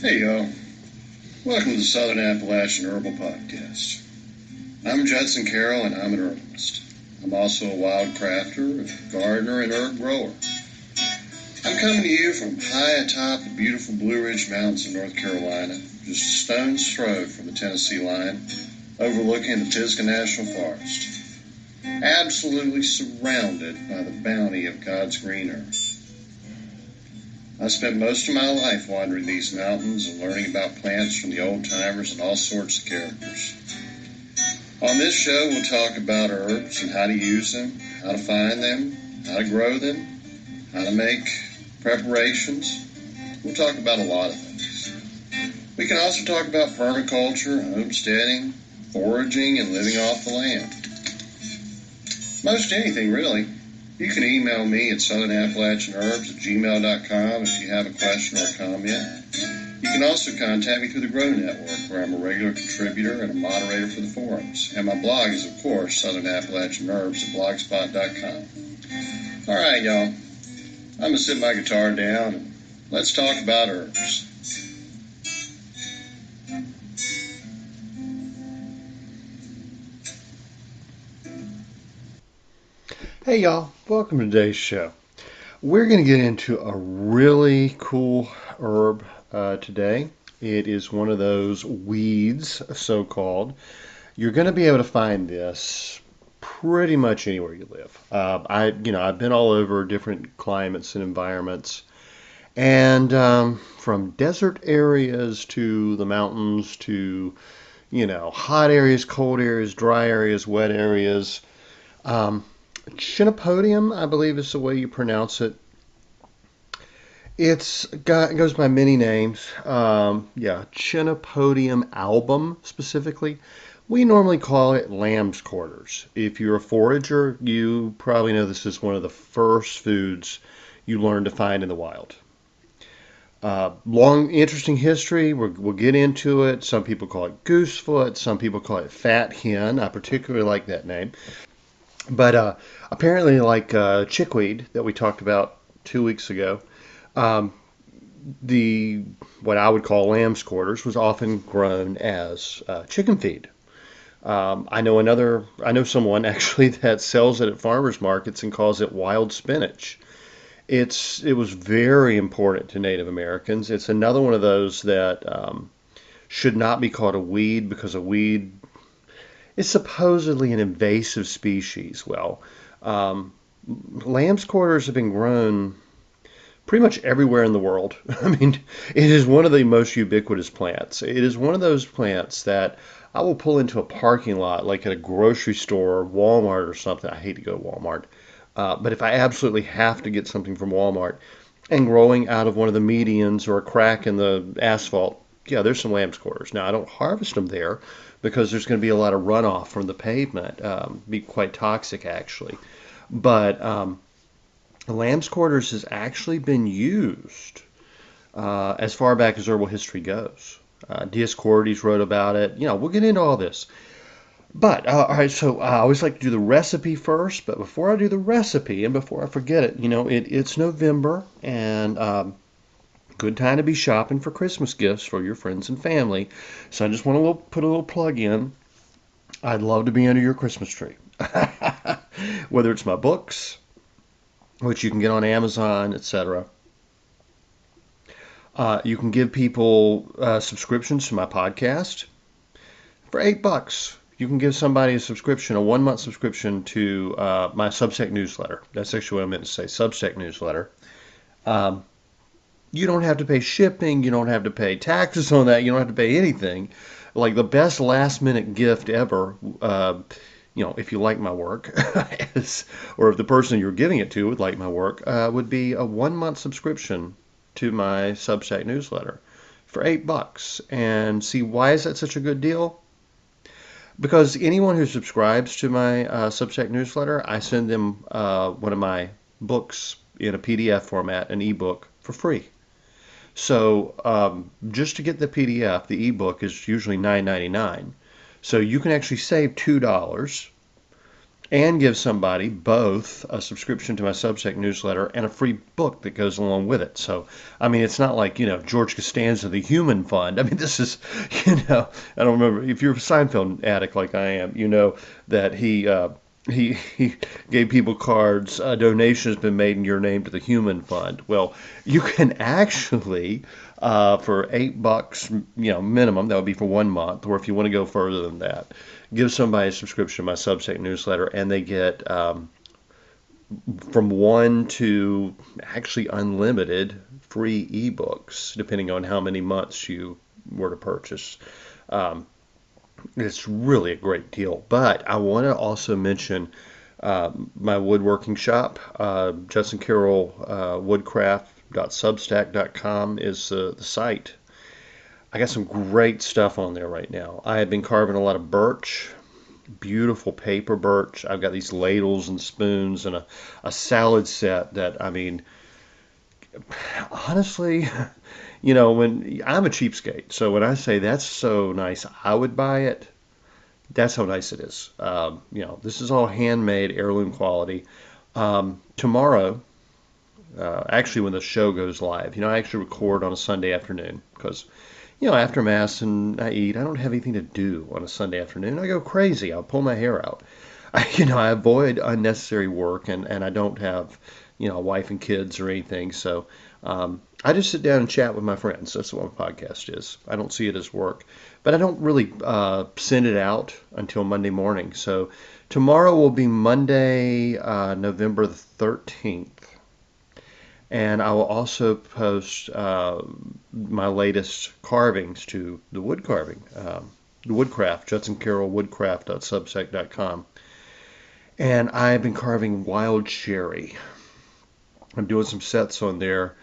Hey y'all, welcome to the Southern Appalachian Herbal Podcast. I'm Judson Carroll and I'm an herbalist. I'm also a wild crafter, a gardener, and herb grower. I'm coming to you from high atop the beautiful Blue Ridge Mountains of North Carolina, just a stone's throw from the Tennessee line, overlooking the Pisgah National Forest. Absolutely surrounded by the bounty of God's green earth. I spent most of my life wandering these mountains and learning about plants from the old-timers and all sorts of characters. On this show, we'll talk about herbs and how to use them, how to find them, how to grow them, how to make preparations. We'll talk about a lot of things. We can also talk about permaculture, homesteading, foraging, and living off the land. Most anything, really. You can email me at southernappalachianherbs@gmail.com if you have a question or a comment. You can also contact me through the Grow Network, where I'm a regular contributor and a moderator for the forums. And my blog is, of course, southernappalachianherbs@blogspot.com. All right, y'all. I'm going to sit my guitar down and let's talk about herbs. Hey y'all, welcome to today's show. We're going to get into a really cool herb today. It is one of those weeds, so-called. You're going to be able to find this pretty much anywhere you live. I've been all over different climates and environments, and from desert areas to the mountains to hot areas, cold areas, dry areas, wet areas. Chenopodium, I believe is the way you pronounce it. It goes by many names. Chenopodium album specifically. We normally call it lamb's quarters. If you're a forager, you probably know this is one of the first foods you learn to find in the wild. Long, interesting history. We'll get into it. Some people call it goosefoot. Some people call it fat hen. I particularly like that name. But apparently, like chickweed that we talked about 2 weeks ago, the what I would call lamb's quarters was often grown as chicken feed. I know someone actually that sells it at farmers markets and calls it wild spinach. It was very important to Native Americans. It's another one of those that should not be called a weed, because a weed is supposedly an invasive species. Well, lamb's quarters have been grown pretty much everywhere in the world. I mean, it is one of the most ubiquitous plants. It is one of those plants that I will pull into a parking lot, like at a grocery store, Walmart or something. I hate to go to Walmart. But if I absolutely have to get something from Walmart, and growing out of one of the medians or a crack in the asphalt, yeah, there's some lamb's quarters. Now, I don't harvest them there because there's going to be a lot of runoff from the pavement, be quite toxic actually. But lamb's quarters has actually been used as far back as herbal history goes. Dioscorides wrote about it. We'll get into all this. But, all right, so I always like to do the recipe first. But before I do the recipe, and before I forget it, it's November, and good time to be shopping for Christmas gifts for your friends and family. So I just want to put a little plug in. I'd love to be under your Christmas tree. Whether it's my books, which you can get on Amazon, etc. You can give people subscriptions to my podcast for $8. You can give somebody a 1-month subscription to my Substack newsletter. That's actually what I meant to say, Substack newsletter. You don't have to pay shipping. You don't have to pay taxes on that. You don't have to pay anything. Like the best last-minute gift ever, if you like my work, or if the person you're giving it to would like my work, would be a 1-month subscription to my Substack newsletter for $8. And see, why is that such a good deal? Because anyone who subscribes to my Substack newsletter, I send them one of my books in a PDF format, an ebook, for free. So just to get the PDF, the ebook is usually $9.99. So you can actually save $2 and give somebody both a subscription to my Substack newsletter and a free book that goes along with it. So, I mean, it's not like, George Costanza, the Human Fund. I mean, this is, I don't remember, if you're a Seinfeld addict like I am, you know that he gave people cards. A donation has been made in your name to the Human Fund. Well, you can actually, for $8, minimum, that would be for 1 month, or if you want to go further than that, give somebody a subscription to my Substack newsletter, and they get from 1 to actually unlimited free ebooks, depending on how many months you were to purchase. Um, it's really a great deal. But I want to also mention my woodworking shop, Judson Carroll Woodcraft.substack.com is the site. I got some great stuff on there right now. I have been carving a lot of birch, beautiful paper birch. I've got these ladles and spoons and a salad set that, I mean, honestly, when I'm a cheapskate, so when I say that's so nice, I would buy it. That's how nice it is. This is all handmade, heirloom quality. Tomorrow, actually, when the show goes live, I actually record on a Sunday afternoon because, after Mass and I eat, I don't have anything to do on a Sunday afternoon. I go crazy. I'll pull my hair out. I avoid unnecessary work and I don't have, a wife and kids or anything. So I just sit down and chat with my friends. That's what my podcast is. I don't see it as work. But I don't really send it out until Monday morning. So tomorrow will be Monday, November the 13th. And I will also post my latest carvings to the wood carving, the woodcraft, Judson Carroll Woodcraft.substack.com. And I've been carving wild cherry. I'm doing some sets on there.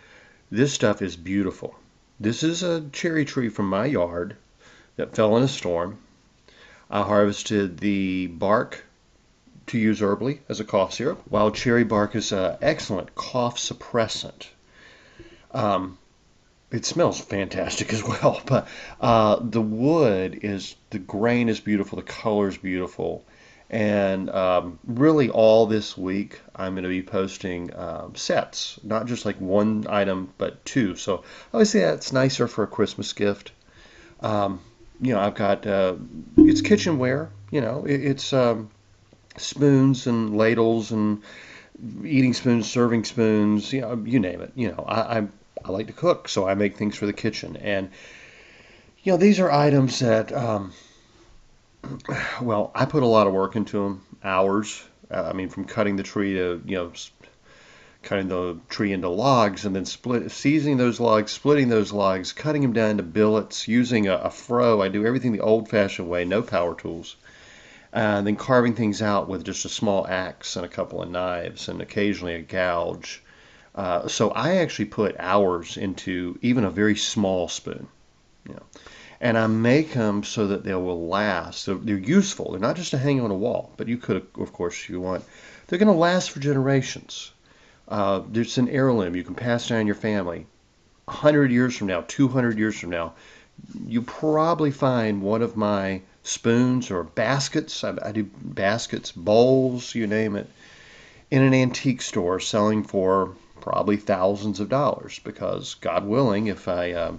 This stuff is beautiful. This is a cherry tree from my yard that fell in a storm. I harvested the bark to use herbally as a cough syrup. Wild cherry bark is an excellent cough suppressant. It smells fantastic as well, but the grain is beautiful, the color is beautiful, and really all this week I'm going to be posting sets, not just like one item, but two. So obviously that's nicer for a Christmas gift. I've got it's kitchenware. It's spoons and ladles and eating spoons, serving spoons. You name it. I like to cook, so I make things for the kitchen. And these are items that I put a lot of work into them, hours. I mean, from cutting the tree to cutting the tree into logs and then seizing those logs, splitting those logs, cutting them down into billets, using a froe. I do everything the old-fashioned way, no power tools. And then carving things out with just a small axe and a couple of knives and occasionally a gouge. So I actually put hours into even a very small spoon. And I make them so that they will last. So they're useful. They're not just to hang on a wall, but you could, of course, if you want. They're going to last for generations. There's an heirloom you can pass down your family. 100 years from now, 200 years from now, you probably find one of my spoons or baskets. I do baskets, bowls, you name it, in an antique store selling for probably thousands of dollars because, God willing, if I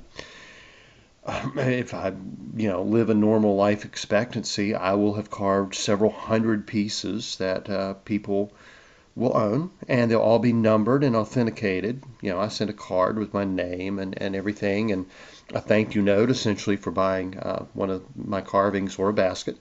live a normal life expectancy, I will have carved several hundred pieces that people will own, and they'll all be numbered and authenticated. I sent a card with my name and everything, and a thank you note essentially for buying one of my carvings or a basket.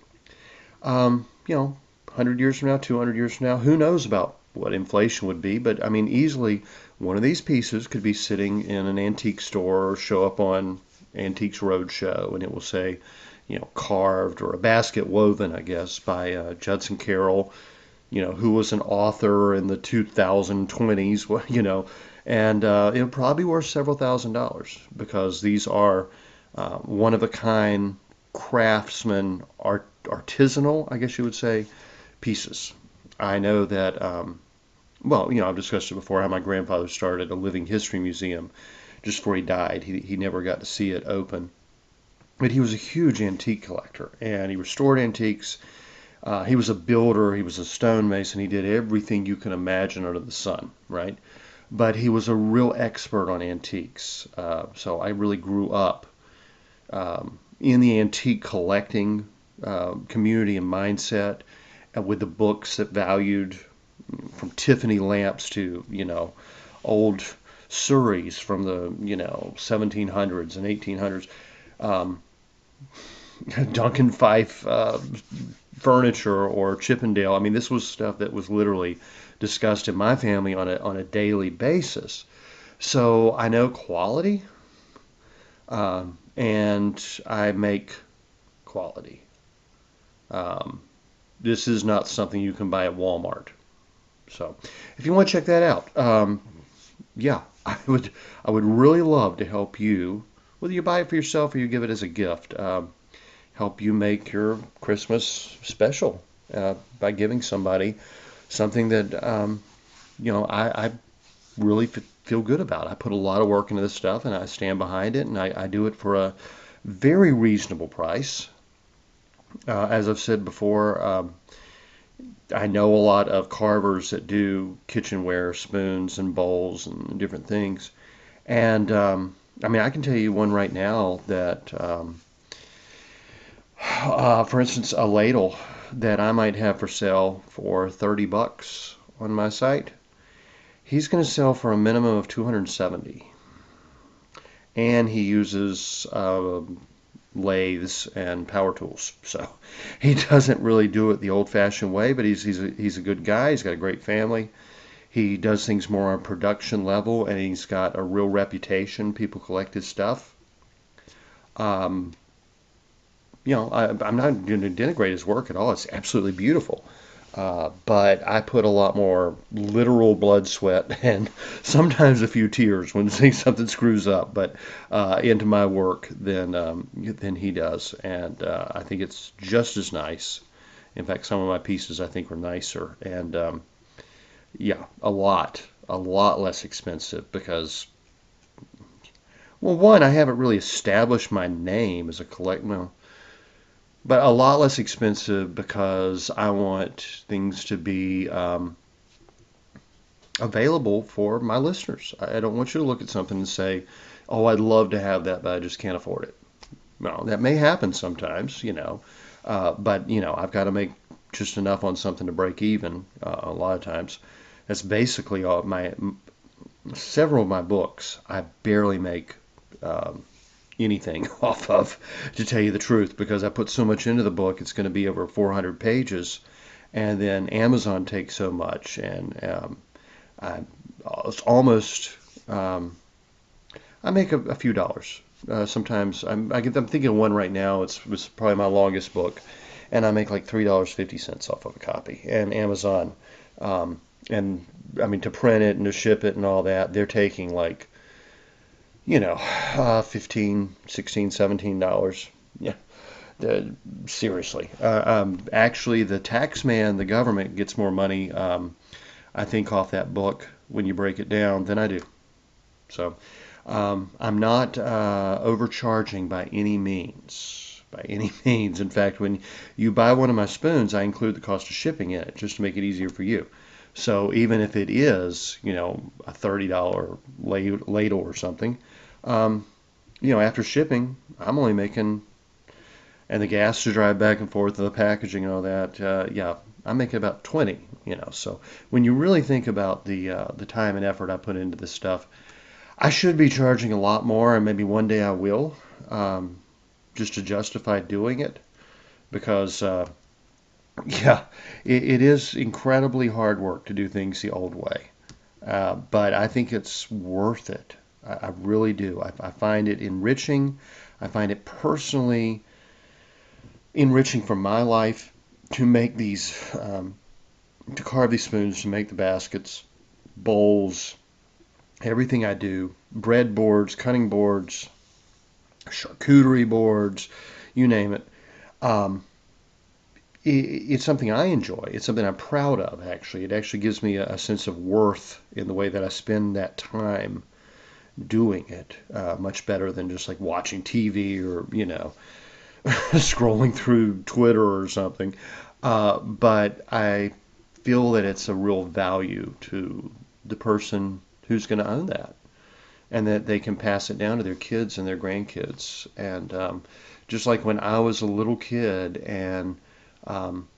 100 years from now, 200 years from now, who knows about what inflation would be, but I mean, easily one of these pieces could be sitting in an antique store or show up on Antiques Roadshow, and it will say, carved, or a basket woven, I guess, by Judson Carroll, who was an author in the 2020s, and it'll probably be worth several $1,000s because these are one-of-a-kind craftsman, artisanal, I guess you would say, pieces. I know that, I've discussed it before, how my grandfather started a living history museum just before he died. He never got to see it open. But he was a huge antique collector, and he restored antiques. He was a builder. He was a stonemason. He did everything you can imagine under the sun, right? But he was a real expert on antiques. So I really grew up in the antique collecting community and mindset, with the books that valued from Tiffany lamps to, old Surreys from the, 1700s and 1800s, um, Duncan Fife furniture or Chippendale. I mean, this was stuff that was literally discussed in my family on a daily basis. So I know quality, and I make quality. Um, this is not something you can buy at Walmart. So if you want to check that out, yeah, I would really love to help you, whether you buy it for yourself or you give it as a gift. Help you make your Christmas special by giving somebody something that I really feel good about. I put a lot of work into this stuff, and I stand behind it, and I do it for a very reasonable price. As I've said before, I know a lot of carvers that do kitchenware, spoons and bowls and different things. And I mean, I can tell you one right now that, for instance, a ladle that I might have for sale for $30 on my site, he's going to sell for a minimum of 270. And he uses lathes and power tools. So he doesn't really do it the old-fashioned way, but he's a good guy. He's got a great family. He does things more on production level, and he's got a real reputation. People collect his stuff. Um, I'm not going to denigrate his work at all. It's absolutely beautiful. But I put a lot more literal blood, sweat, and sometimes a few tears when something screws up, but into my work than he does, and I think it's just as nice. In fact, some of my pieces I think are nicer, and yeah, a lot less expensive because, well, one, I haven't really established my name as a collect. Well, but a lot less expensive because I want things to be available for my listeners. I don't want you to look at something and say, "Oh, I'd love to have that, but I just can't afford it." No, that may happen sometimes, but I've got to make just enough on something to break even. A lot of times, that's basically all my several of my books. I barely make um, anything off of, to tell you the truth, because I put so much into the book. It's going to be over 400 pages, and then Amazon takes so much, and I it's almost I make a few dollars. Sometimes I'm thinking of one right now. It's probably my longest book, and I make like $3.50 off of a copy. And Amazon, and I mean to print it and to ship it and all that, they're taking like 15, 16, $17. Yeah, seriously. Actually, the tax man, the government gets more money, I think, off that book when you break it down than I do. So I'm not overcharging by any means. By any means. In fact, when you buy one of my spoons, I include the cost of shipping in it just to make it easier for you. So even if it is, a $30 ladle or something, um, after shipping, I'm only making, and the gas to drive back and forth, and the packaging and all that, yeah, I'm making about 20. So when you really think about the time and effort I put into this stuff, I should be charging a lot more, and maybe one day I will, just to justify doing it, because yeah, it is incredibly hard work to do things the old way. But I think it's worth it. I really do. I find it enriching. I find it personally enriching for my life to make to carve these spoons, to make the baskets, bowls, everything I do, bread boards, cutting boards, charcuterie boards, you name it. Um, it's something I enjoy. It's something I'm proud of, actually. It actually gives me a sense of worth in the way that I spend that time doing it, much better than just like watching TV or, scrolling through Twitter or something. But I feel that it's a real value to the person who's going to own that, and that they can pass it down to their kids and their grandkids. And just like when I was a little kid, and um,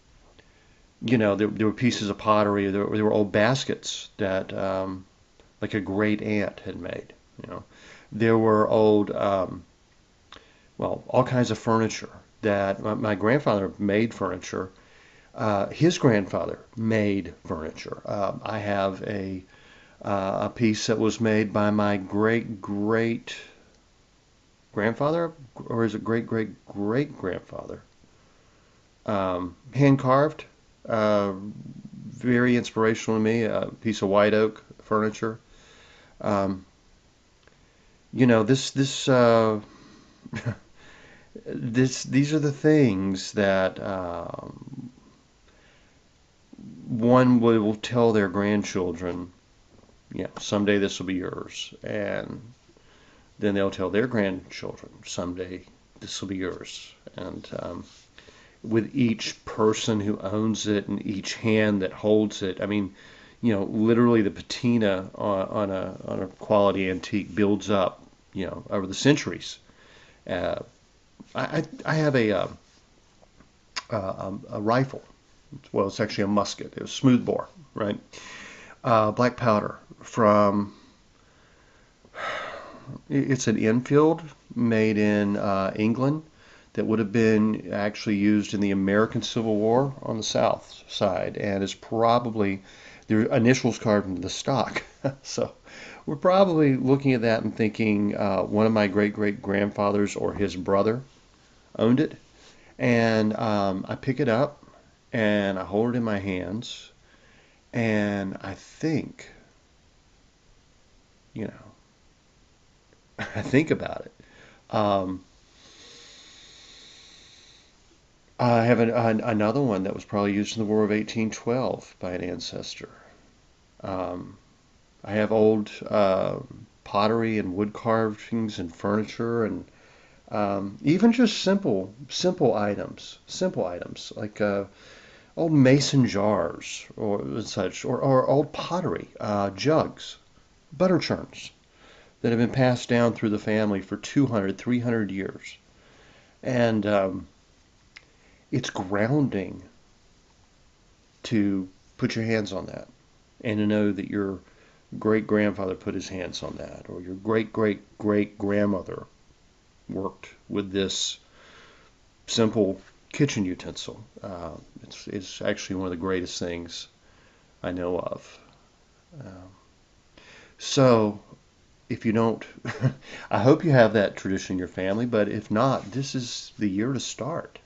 there were pieces of pottery, there were old baskets that like a great aunt had made. You know, there were old, well, all kinds of furniture that my grandfather made furniture. His grandfather made furniture. I have a piece that was made by my great great grandfather, or is it great great great grandfather? Hand carved, uh, very inspirational to me. A piece of white oak furniture. Um, this these are the things that one will tell their grandchildren. Yeah, someday this will be yours, and then they'll tell their grandchildren, someday this will be yours. And with each person who owns it and each hand that holds it, I mean, literally the patina on a quality antique builds up, over the centuries. Uh, I have a rifle. Well, it's actually a musket. It was smooth bore, right? Black powder from. It's an Enfield made in England that would have been actually used in the American Civil War on the South side, and is probably their initials carved into the stock. So we're probably looking at that and thinking one of my great great grandfathers or his brother owned it. And I pick it up and I hold it in my hands, and I think, you know, I think about it. Um, I have another one that was probably used in the War of 1812 by an ancestor. Um, I have old pottery and wood carvings and furniture, and even just simple items like old mason jars or such, or old pottery, jugs, butter churns that have been passed down through the family for 200, 300 years. And it's grounding to put your hands on that and to know that your great grandfather put his hands on that, or your great great great grandmother worked with this simple kitchen utensil. It's actually one of the greatest things I know of. Um, so, if you don't, I hope you have that tradition in your family, but if not, this is the year to start.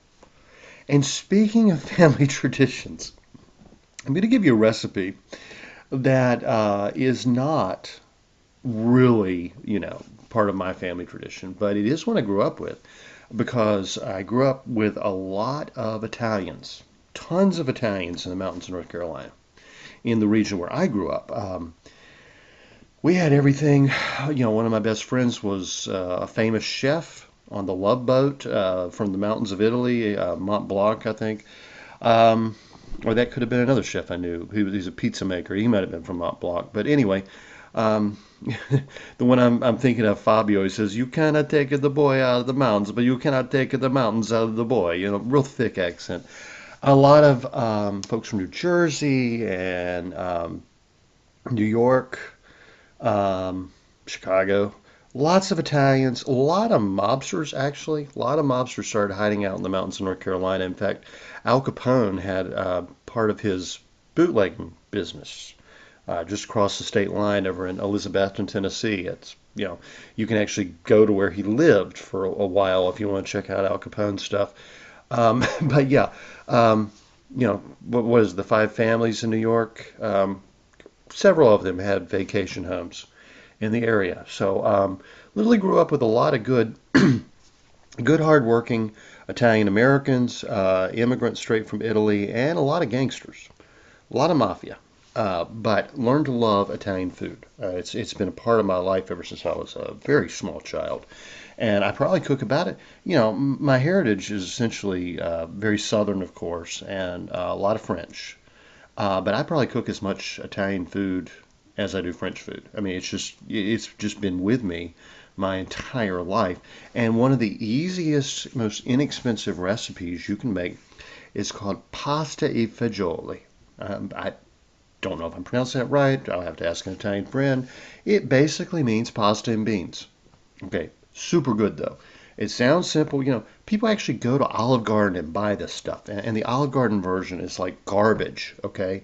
And speaking of family traditions, I'm going to give you a recipe that is not really, part of my family tradition, but it is one I grew up with because I grew up with a lot of Italians, tons of Italians in the mountains of North Carolina, in the region where I grew up. We had everything. One of my best friends was a famous chef on the Love Boat from the mountains of Italy, Mont Blanc, I think. Um, or that could have been another chef I knew. He's a pizza maker. He might have been from Mont Blanc. But anyway, um, the one I'm thinking of, Fabio, he says, "You cannot take the boy out of the mountains, but you cannot take the mountains out of the boy." Real thick accent. A lot of folks from New Jersey and New York, Chicago. Lots of Italians, a lot of mobsters actually. A lot of mobsters started hiding out in the mountains of North Carolina. In fact, Al Capone had part of his bootlegging business just across the state line over in Elizabethton, Tennessee. It's you can actually go to where he lived for a while if you want to check out Al Capone stuff. But yeah, what is the five families in New York? Several of them had vacation homes in the area. So literally grew up with a lot of good hardworking Italian Americans, immigrants straight from Italy, and a lot of gangsters, a lot of mafia. But learned to love Italian food. It's been a part of my life ever since I was a very small child, And I probably cook about it. My heritage is essentially very Southern, of course, and a lot of French. But I probably cook as much Italian food as I do French food. I mean, it's just been with me my entire life. And one of the easiest, most inexpensive recipes you can make is called pasta e fagioli. I don't know if I'm pronouncing that right. I'll have to ask an Italian friend. It basically means pasta and beans. Okay, super good though. It sounds simple. People actually go to Olive Garden and buy this stuff, and the Olive Garden version is like garbage. Okay,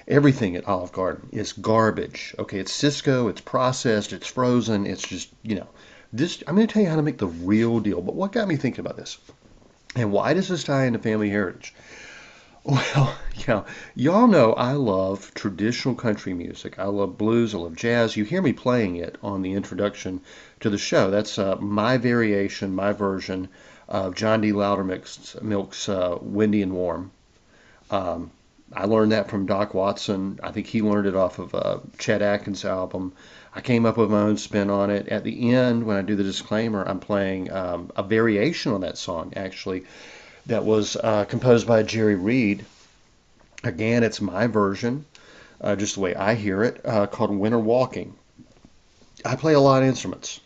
everything at Olive Garden is garbage. Okay, it's Cisco, it's processed, it's frozen. It's just this. I'm going to tell you how to make the real deal. But what got me thinking about this, and why does this tie into family heritage? Well, y'all know I love traditional country music. I love blues. I love jazz. You hear me playing it on the introduction to the show. That's my variation, my version of John D. Loudermilk's Windy and Warm. Um, I learned that from Doc Watson. I think he learned it off of Chet Atkins' album. I came up with my own spin on it. At the end, when I do the disclaimer, I'm playing a variation on that song, actually, that was composed by Jerry Reed. Again, it's my version, just the way I hear it, called Winter Walking. I play a lot of instruments.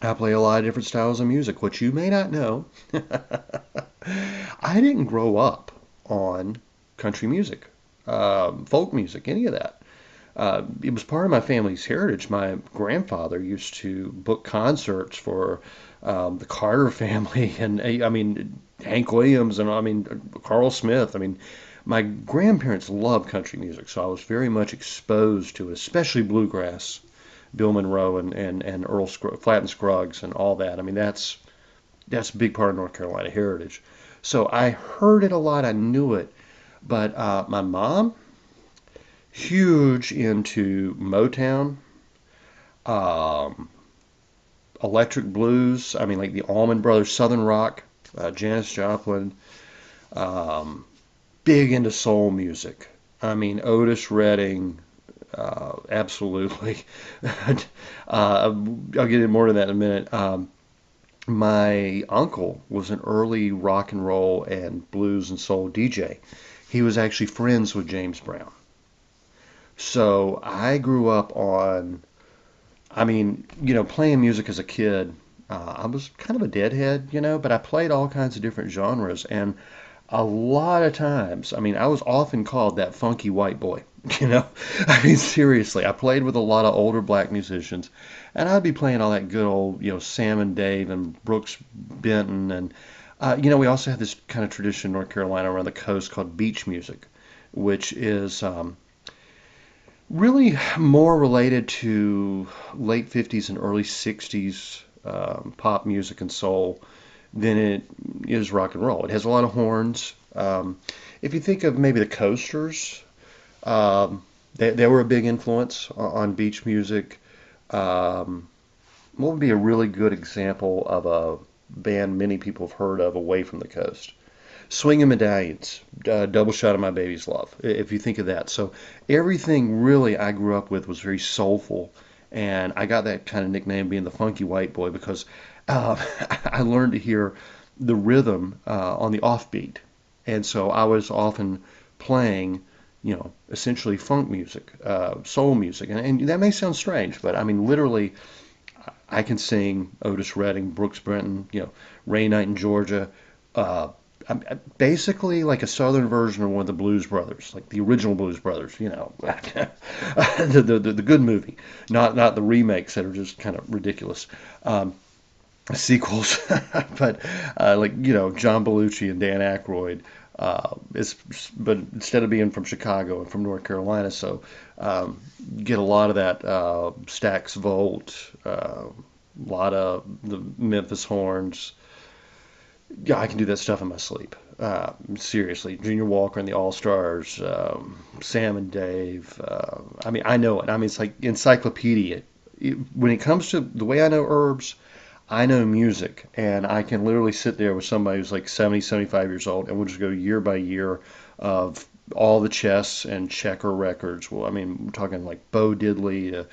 I play a lot of different styles of music. What you may not know, I didn't grow up on country music, folk music, any of that. It was part of my family's heritage. My grandfather used to book concerts for the Carter family, and I mean Hank Williams, and I mean Carl Smith. I mean, my grandparents loved country music, so I was very much exposed to it, especially bluegrass, Bill Monroe and Flatt and Scruggs and all that. I mean, that's a big part of North Carolina heritage. So I heard it a lot. I knew it, but my mom, huge into Motown, um, electric blues. I mean, like the Allman Brothers, Southern rock, Janis Joplin. Um, Big into soul music. I mean, Otis Redding, absolutely. I'll get into more of that in a minute. My uncle was an early rock and roll and blues and soul DJ. He was actually friends with James Brown. So I grew up on, I mean, playing music as a kid. I was kind of a deadhead, but I played all kinds of different genres. And a lot of times, I mean, I was often called that funky white boy, you know? I mean, seriously, I played with a lot of older black musicians, and I'd be playing all that good old, Sam and Dave and Brooks Benton. And, we also have this kind of tradition in North Carolina around the coast called beach music, which is really more related to late 50s and early 60s pop music and soul than it is rock and roll. It has a lot of horns. If you think of maybe the Coasters, they were a big influence on beach music. What would be a really good example of a band many people have heard of away from the coast? Swinging Medallions, Double Shot of My Baby's Love, if you think of that. So everything really I grew up with was very soulful, and I got that kind of nickname being the funky white boy because uh, I learned to hear the rhythm on the offbeat, and so I was often playing, essentially funk music, soul music, and that may sound strange, but I mean literally, I can sing Otis Redding, Brooks Benton, Ray Knight in Georgia. Uh, I'm basically like a southern version of one of the Blues Brothers, like the original Blues Brothers, the good movie, not the remakes that are just kind of ridiculous. Sequels, but John Belushi and Dan Aykroyd. But instead of being from Chicago and from North Carolina, so get a lot of that Stax Volt, a lot of the Memphis horns. Yeah, I can do that stuff in my sleep. Seriously, Junior Walker and the All Stars, Sam and Dave. I mean, I know it. I mean, it's like encyclopedia. When it comes to the way I know herbs, I know music, and I can literally sit there with somebody who's like 70, 75 years old, and we'll just go year by year of all the chess and checker records. Well, I mean, we're talking like Bo Diddley,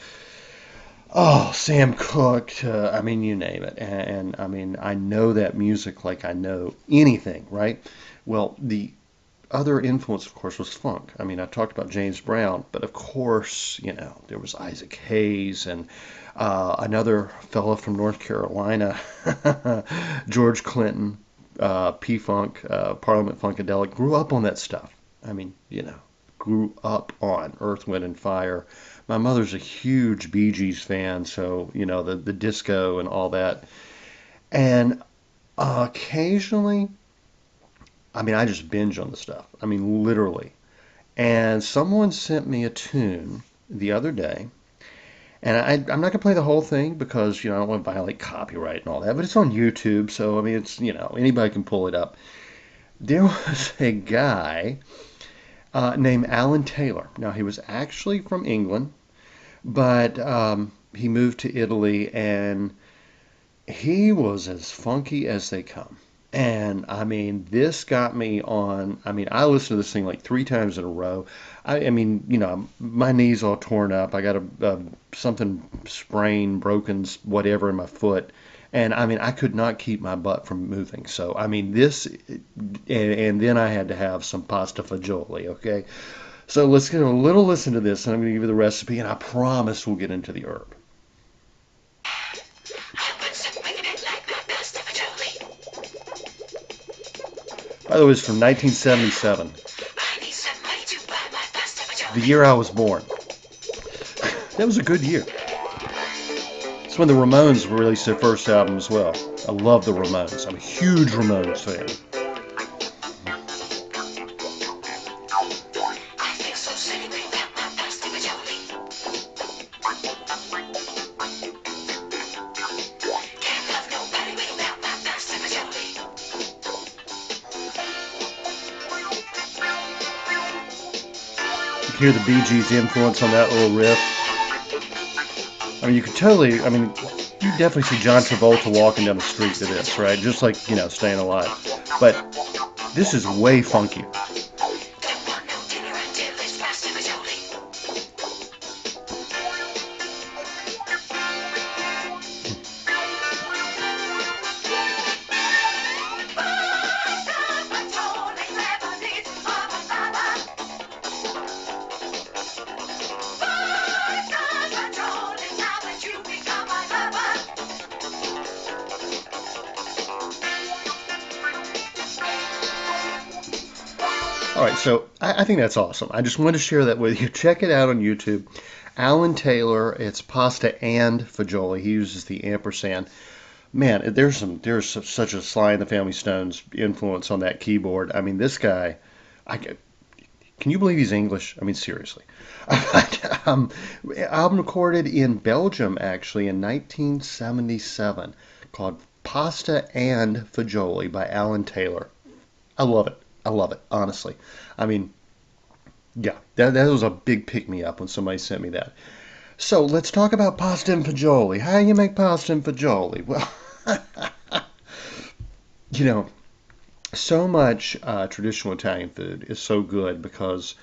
Oh, Sam Cooke, I mean, you name it. I mean, I know that music like I know anything, right? Well, the other influence, of course, was funk. I mean, I talked about James Brown, but of course, there was Isaac Hayes and another fellow from North Carolina, George Clinton, P-Funk, Parliament Funkadelic, grew up on that stuff. I mean, grew up on Earth, Wind, and Fire. My mother's a huge Bee Gees fan, so, the disco and all that. And occasionally, I mean, I just binge on the stuff. I mean, literally. And someone sent me a tune the other day, and I'm not gonna play the whole thing because I don't want to violate copyright and all that. But it's on YouTube, so I mean, it's anybody can pull it up. There was a guy named Alan Taylor. Now he was actually from England, but he moved to Italy, and he was as funky as they come. And I mean, this got me on. I mean, I listened to this thing like 3 times in a row. I mean, my knees all torn up. I got a something sprained, broken, whatever in my foot. And I mean, I could not keep my butt from moving. So, I mean, and then I had to have some pasta fagioli, okay? So let's get a little listen to this, and I'm going to give you the recipe, and I promise we'll get into the herb. By the way, it's from 1977, the year I was born. That was a good year. It's when the Ramones released their first album as well. I love the Ramones. I'm a huge Ramones fan. You hear the Bee Gees influence on that little riff. I mean, you could totally, I mean, you definitely see John Travolta walking down the street to this, right? Just like, Staying Alive. But this is way funkier. All right, so I think that's awesome. I just wanted to share that with you. Check it out on YouTube. Alan Taylor, it's pasta and fagioli. He uses the ampersand. Man, there's such a Sly and the Family Stones influence on that keyboard. I mean, this guy, can you believe he's English? I mean, seriously. Album recorded in Belgium, actually, in 1977, called Pasta and Fagioli by Alan Taylor. I love it. I love it, honestly. I mean, yeah, that was a big pick-me-up when somebody sent me that. So let's talk about pasta and fagioli. How do you make pasta and fagioli? Well, you know, so much traditional Italian food is so good because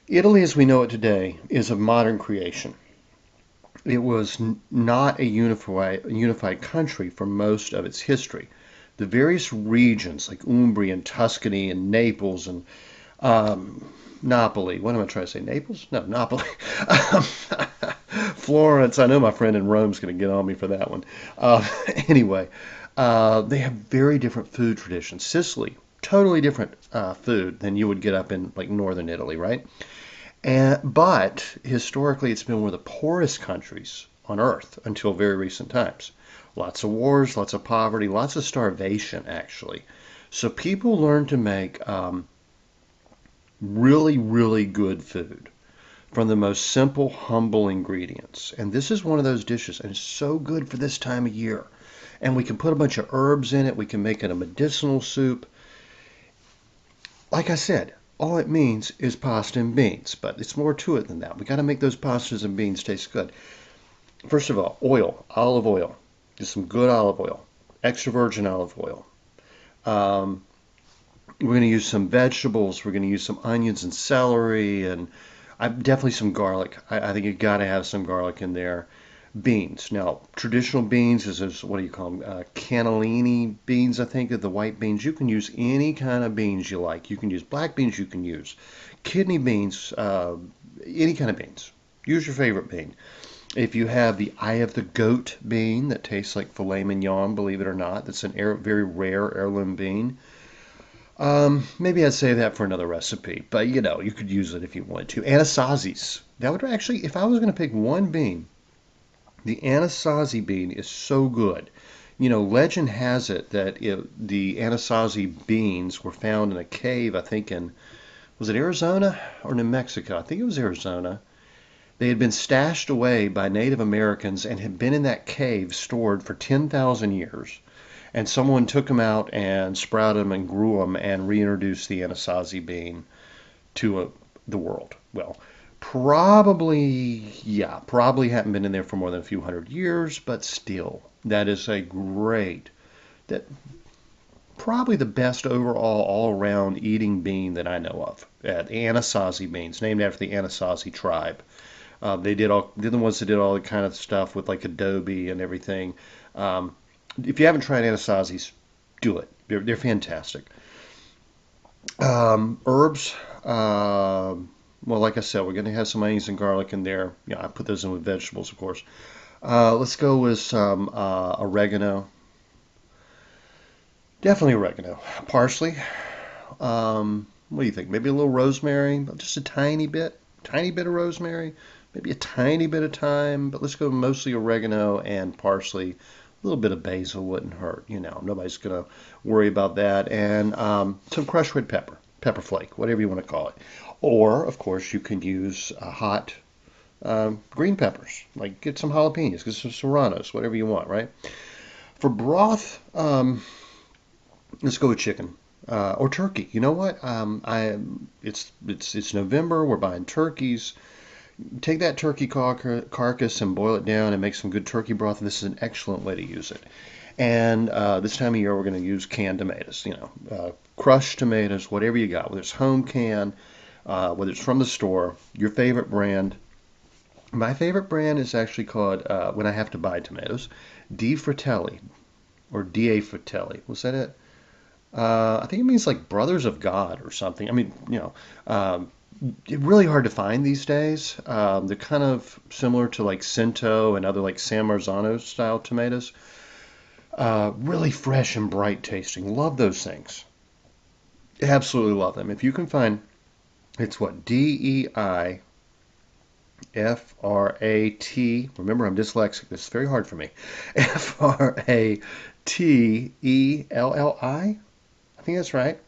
Italy, as we know it today, is a modern creation. It was not a unified country for most of its history. The various regions like Umbria and Tuscany and Naples and Napoli. What am I trying to say? Naples? No, Napoli. Florence. I know my friend in Rome's going to get on me for that one. Anyway, they have very different food traditions. Sicily, totally different food than you would get up in like northern Italy, right? But historically, it's been one of the poorest countries on earth until very recent times. Lots of wars, lots of poverty, lots of starvation, actually. So people learned to make really, really good food from the most simple, humble ingredients. And this is one of those dishes, and it's so good for this time of year. And we can put a bunch of herbs in it. We can make it a medicinal soup. Like I said, all it means is pasta and beans, but it's more to it than that. We got to make those pastas and beans taste good. First of all, oil, olive oil. Just some good olive oil, extra virgin olive oil. We're going to use some vegetables. We're going to use some onions and celery, and definitely some garlic. I think you got to have some garlic in there. beans. Now, traditional beans is what do you call them? Cannellini beans, I think, are the white beans. You can use any kind of beans you like. You can use black beans. You can use kidney beans. Any kind of beans. Use your favorite bean. If you have the eye of the goat bean that tastes like filet mignon, believe it or not, that's an very rare heirloom bean. Maybe I'd save that for another recipe, but you could use it if you wanted to. Anasazis. That would actually, if I was going to pick one bean, the Anasazi bean is so good. Legend has it that the Anasazi beans were found in a cave, I think was it Arizona or New Mexico? I think it was Arizona. They had been stashed away by Native Americans and had been in that cave stored for 10,000 years. And someone took them out and sprouted them and grew them and reintroduced the Anasazi bean to the world. Well, probably haven't been in there for more than a few hundred years, but still, that is that probably the best overall all-around eating bean that I know of. The Anasazi beans, named after the Anasazi tribe. They're the ones that did all the kind of stuff with like adobe and everything. If you haven't tried Anasazis, do it. They're fantastic. Herbs. Well, like I said, we're going to have some onions and garlic in there. I put those in with vegetables, of course. Let's go with some oregano. Definitely oregano. Parsley. What do you think? Maybe a little rosemary, just a tiny bit of rosemary, maybe a tiny bit of thyme, but let's go mostly oregano and parsley. A little bit of basil wouldn't hurt. Nobody's going to worry about that. And some crushed red pepper flake, whatever you want to call it. Or, of course, you can use hot green peppers. Like get some jalapenos, get some serranos, whatever you want, right? For broth, let's go with chicken or turkey. You know what? It's November. We're buying turkeys. Take that turkey carcass and boil it down and make some good turkey broth. This is an excellent way to use it. And this time of year, we're going to use canned tomatoes. Crushed tomatoes, whatever you got, whether it's home canned, whether it's from the store, your favorite brand. My favorite brand is actually called, when I have to buy tomatoes, Di Fratelli or Da Fratelli. Was that it? I think it means like Brothers of God or something. I mean, really hard to find these days. They're kind of similar to like Cento and other like San Marzano style tomatoes. Really fresh and bright tasting. Love those things. Absolutely love them. If you can find, it's what, DEIFRAT. Remember, I'm dyslexic. This is very hard for me. FRATELLI. I think that's right.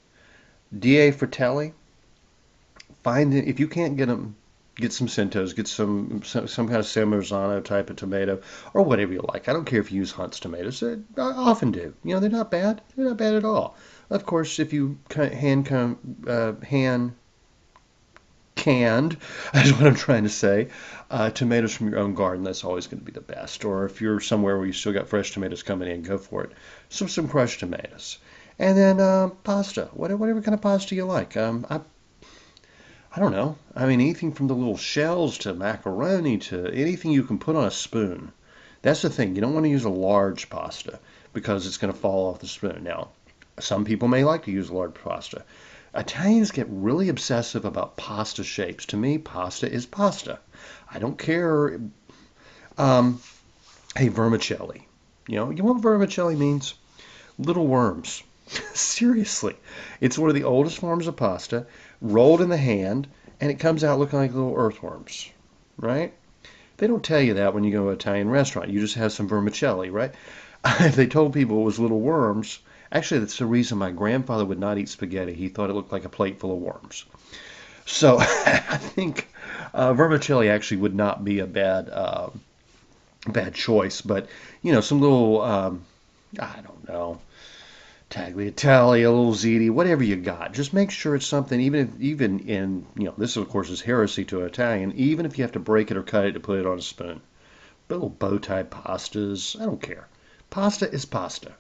Da Fratelli. Find it if you can't get them. Get some Centos. Get some kind of San Marzano type of tomato or whatever you like. I don't care if you use Hunt's tomatoes. I often do. They're not bad. They're not bad at all. Of course, if you hand canned, is what I'm trying to say. Tomatoes from your own garden, that's always going to be the best. Or if you're somewhere where you still got fresh tomatoes coming in, go for it. So some crushed tomatoes. And then pasta, whatever kind of pasta you like. I don't know. I mean, anything from the little shells to macaroni to anything you can put on a spoon. That's the thing. You don't want to use a large pasta because it's going to fall off the spoon. Now, some people may like to use large pasta. Italians get really obsessive about pasta shapes. To me, pasta is pasta. I don't care. Hey, vermicelli. You know what vermicelli means? Little worms. Seriously. It's one of the oldest forms of pasta, rolled in the hand, and it comes out looking like little earthworms, right? They don't tell you that when you go to an Italian restaurant. You just have some vermicelli, right? If they told people it was little worms, actually that's the reason my grandfather would not eat spaghetti. He thought it looked like a plate full of worms. So I think vermicelli actually would not be a bad choice, but some little I don't know, tagliatelle, a little ziti, whatever you got. Just make sure it's something. Even in this of course is heresy to an Italian. Even if you have to break it or cut it to put it on a spoon, but little bow tie pastas, I don't care. Pasta is pasta.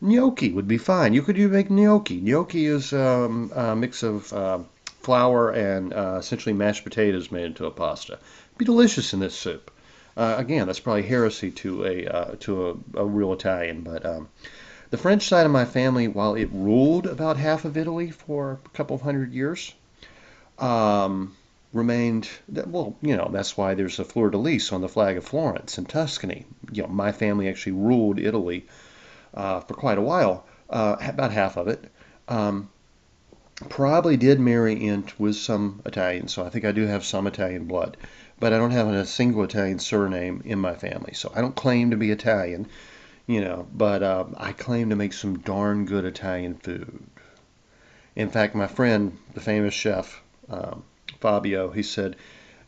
Gnocchi would be fine. You could make gnocchi. Gnocchi is a mix of flour and essentially mashed potatoes made into a pasta. Be delicious in this soup. Again, that's probably heresy to a real Italian, but the French side of my family, while it ruled about half of Italy for a couple of hundred years, um, remained well. That's why there's a fleur de lis on the flag of Florence in Tuscany. My family actually ruled Italy for quite a while, about half of it. Um, Probably did marry in with some Italian, so I think I do have some Italian blood, but I don't have a single Italian surname in my family, so I don't claim to be Italian, but I claim to make some darn good Italian food. In fact, my friend, the famous chef, Fabio, he said,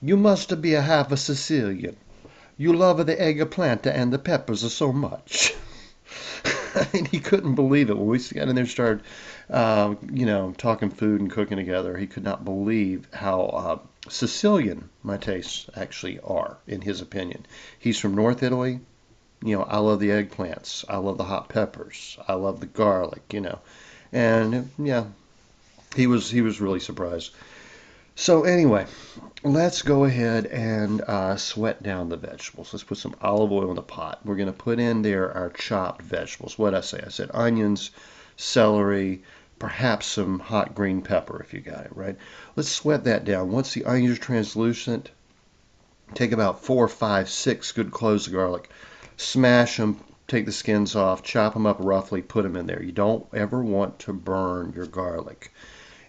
"You must be a half a Sicilian. You love the eggplant and the peppers so much." And he couldn't believe it when we got in there and started, talking food and cooking together. He could not believe how Sicilian my tastes actually are, in his opinion. He's from North Italy. I love the eggplants. I love the hot peppers. I love the garlic. And yeah, he was really surprised. So anyway, let's go ahead and sweat down the vegetables. Let's put some olive oil in the pot. We're going to put in there our chopped vegetables. What did I say? I said onions, celery, perhaps some hot green pepper if you got it, right? Let's sweat that down. Once the onions are translucent, take about 4, 5, 6 good cloves of garlic. Smash them, take the skins off, chop them up roughly, put them in there. You don't ever want to burn your garlic.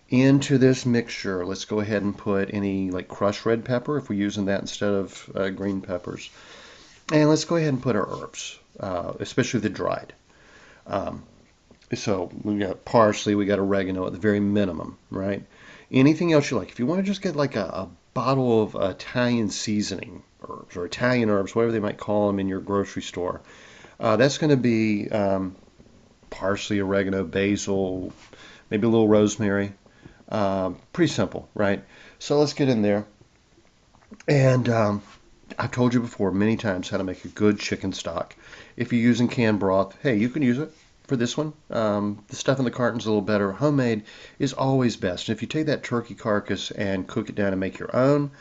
Into this mixture, let's go ahead and put any like crushed red pepper if we're using that instead of green peppers. And let's go ahead and put our herbs, especially the dried. Um, so we got parsley, we got oregano at the very minimum, right? Anything else you like. If you want to just get like a bottle of Italian seasoning herbs or Italian herbs, whatever they might call them in your grocery store, that's going to be parsley, oregano, basil, maybe a little rosemary. Pretty simple, right? So let's get in there. And I've told you before many times how to make a good chicken stock. If you're using canned broth, hey, you can use it for this one. The stuff in the carton's a little better. Homemade is always best. And if you take that turkey carcass and cook it down and make your own,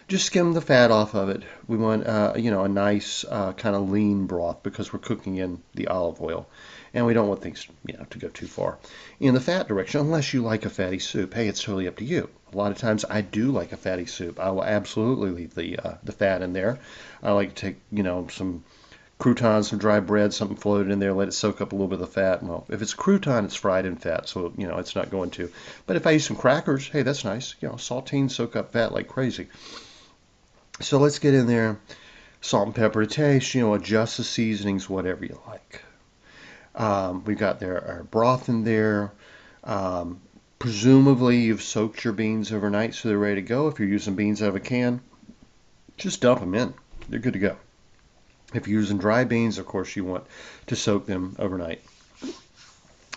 just skim the fat off of it. We want, a nice kind of lean broth because we're cooking in the olive oil, and we don't want things, to go too far in the fat direction unless you like a fatty soup. Hey, it's totally up to you. A lot of times I do like a fatty soup. I will absolutely leave the fat in there. I like to take, some croutons, some dry bread, something floated in there, let it soak up a little bit of the fat. Well, if it's crouton, it's fried in fat, so it's not going to. But if I use some crackers, hey, that's nice. Saltines soak up fat like crazy. So let's get in there, salt and pepper to taste, adjust the seasonings, whatever you like. We've got our broth in there. Presumably you've soaked your beans overnight so they're ready to go. If you're using beans out of a can, just dump them in. They're good to go. If you're using dry beans, of course, you want to soak them overnight.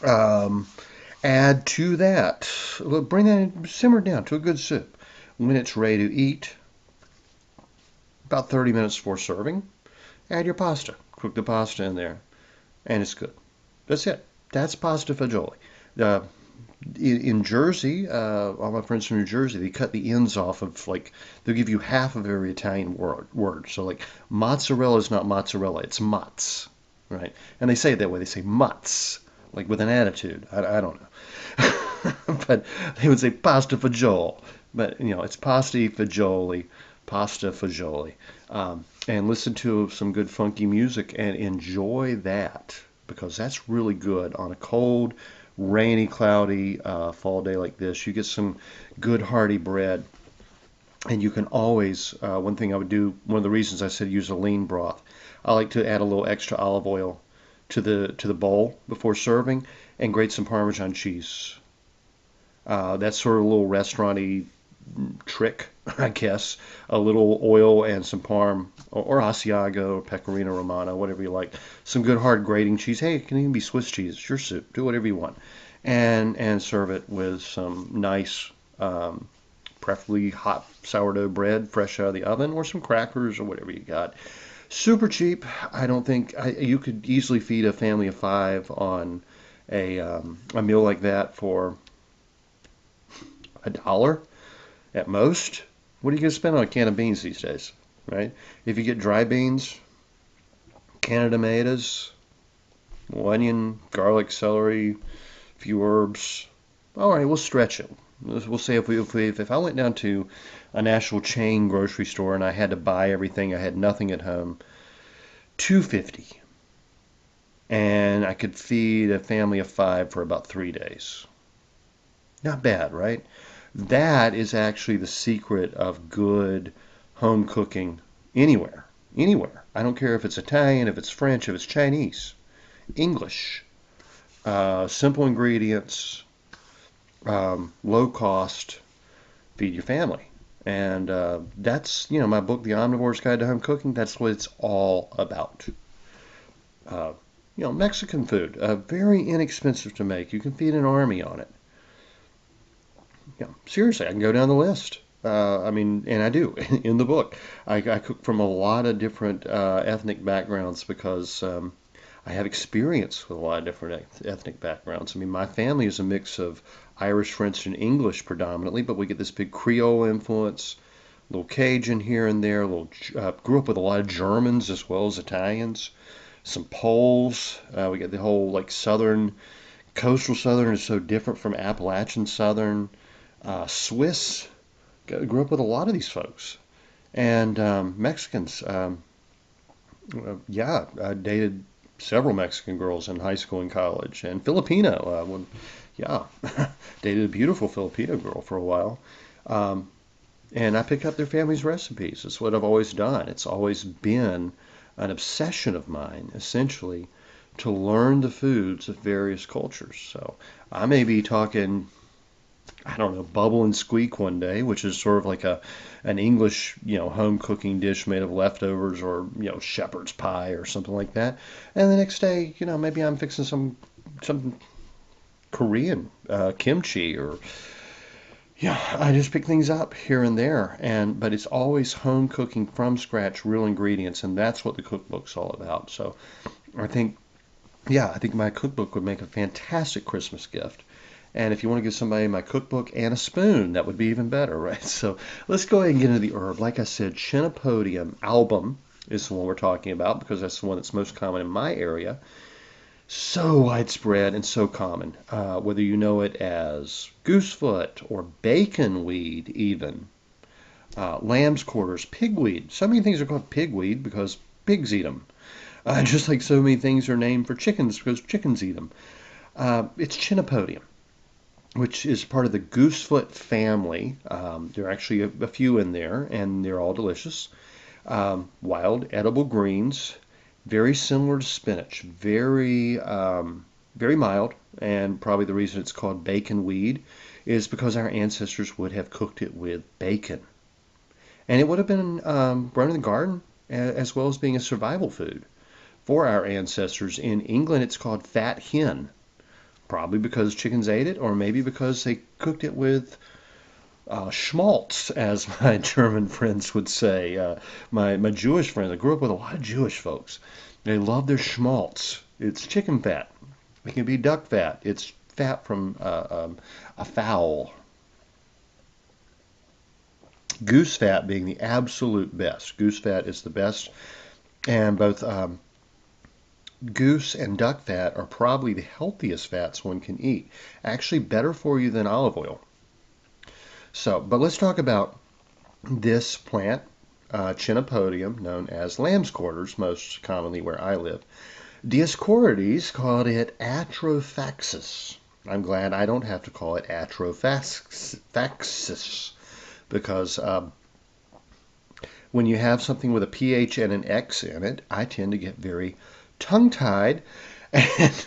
Add to that, bring that simmer down to a good soup. When it's ready to eat, about 30 minutes before serving, add your pasta. Cook the pasta in there, and it's good. That's it. That's pasta fagioli. In Jersey, all my friends from New Jersey, they cut the ends off of, they'll give you half of every Italian word. So, mozzarella is not mozzarella, it's mozz, right? And they say it that way. They say mozz, like with an attitude. I don't know. But they would say pasta fagioli. But, it's pasta fagioli. And listen to some good funky music and enjoy that because that's really good on a cold, rainy, cloudy fall day like this. You get some good hearty bread, and you can always, one thing I would do, one of the reasons I said use a lean broth, I like to add a little extra olive oil to the bowl before serving and grate some Parmesan cheese. That's sort of a little restaurant-y trick, I guess. A little oil and some Parm or Asiago or Pecorino Romano, whatever you like. Some good hard grating cheese. Hey, it can even be Swiss cheese. It's your soup. Do whatever you want. And serve it with some nice, preferably hot sourdough bread fresh out of the oven or some crackers or whatever you got. Super cheap. I don't think you could easily feed a family of 5 on a meal like that for $1 at most. What are you going to spend on a can of beans these days? right? If you get dry beans, Canada tomatoes, onion, garlic, celery, few herbs. All right, we'll stretch it. We'll say if I went down to a national chain grocery store and I had to buy everything, I had nothing at home, 250, and I could feed a family of 5 for about 3 days. Not bad, right? That is actually the secret of good home cooking anywhere. Anywhere. I don't care if it's Italian, if it's French, if it's Chinese, English. Simple ingredients, low cost, feed your family. And that's, my book, The Omnivore's Guide to Home Cooking, that's what it's all about. Uh, Mexican food, very inexpensive to make. You can feed an army on it. Seriously, I can go down the list. And I do in the book. I cook from a lot of different ethnic backgrounds because I have experience with a lot of different ethnic backgrounds. I mean, my family is a mix of Irish, French, and English predominantly, but we get this big Creole influence, a little Cajun here and there. Grew up with a lot of Germans as well as Italians, some Poles. We get the whole like Southern, coastal Southern is so different from Appalachian Southern. Swiss, grew up with a lot of these folks, and Mexicans. Yeah, I dated several Mexican girls in high school and college, and Filipino. Yeah, dated a beautiful Filipino girl for a while. Um, and I pick up their family's recipes. It's what I've always done. It's always been an obsession of mine, essentially, to learn the foods of various cultures. So I may be talking, I don't know, bubble and squeak one day, which is sort of like an English, home cooking dish made of leftovers or, shepherd's pie or something like that. And the next day, maybe I'm fixing some Korean kimchi or I just pick things up here and there, but it's always home cooking from scratch, real ingredients, and that's what the cookbook's all about. So I think, I think my cookbook would make a fantastic Christmas gift. And if you want to give somebody my cookbook and a spoon, that would be even better, right? So let's go ahead and get into the herb. Like I said, Chenopodium album is the one we're talking about because that's the one that's most common in my area. So widespread and so common, whether you know it as goosefoot or bacon weed even, lamb's quarters, pigweed. So many things are called pigweed because pigs eat them. Just like so many things are named for chickens because chickens eat them. It's Chenopodium, which is part of the goosefoot family. There are actually a few in there, and they're all delicious. Wild edible greens, very similar to spinach, very mild, and probably the reason it's called bacon weed is because our ancestors would have cooked it with bacon. And it would have been grown in the garden as well as being a survival food for our ancestors. In England, it's called fat hen. Probably because chickens ate it, or maybe because they cooked it with schmaltz, as my German friends would say. My Jewish friends, I grew up with a lot of Jewish folks. They love their schmaltz. It's chicken fat. It can be duck fat. It's fat from a fowl. Goose fat being the absolute best. Goose fat is the best, and both goose and duck fat are probably the healthiest fats one can eat. Actually better for you than olive oil. But let's talk about this plant, Chenopodium, known as lamb's quarters, most commonly where I live. Dioscorides called it atrophaxis. I'm glad I don't have to call it atrophaxis because when you have something with a PH and an X in it, I tend to get very tongue-tied. And